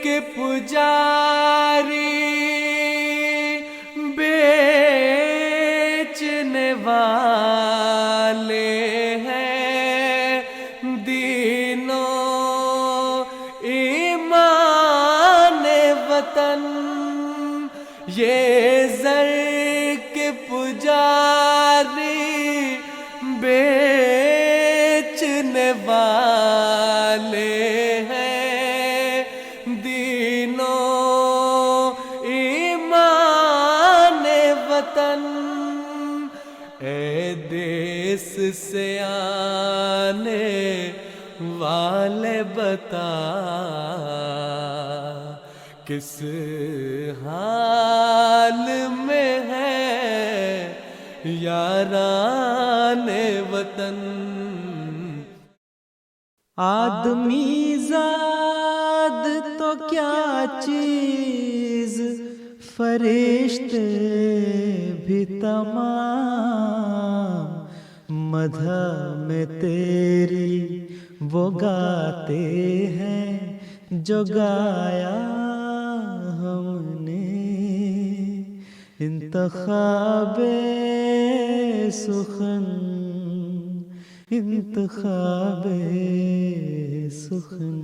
کے پجاری بیچنے والے ہیں، دینوں ایمان وطن یہ زر کے پجاری بیچنے والے ہیں، دینوں ایمان وطن، اے دیس سے آنے والے بتا کس حال میں ہے یاران وطن، آدمی زاد تو کیا چیز، فرشتے بھی تمام، مدح میں تیری وہ گاتے ہیں جو گایا ہم نے، انتخاب سخن، انتخاب سخن۔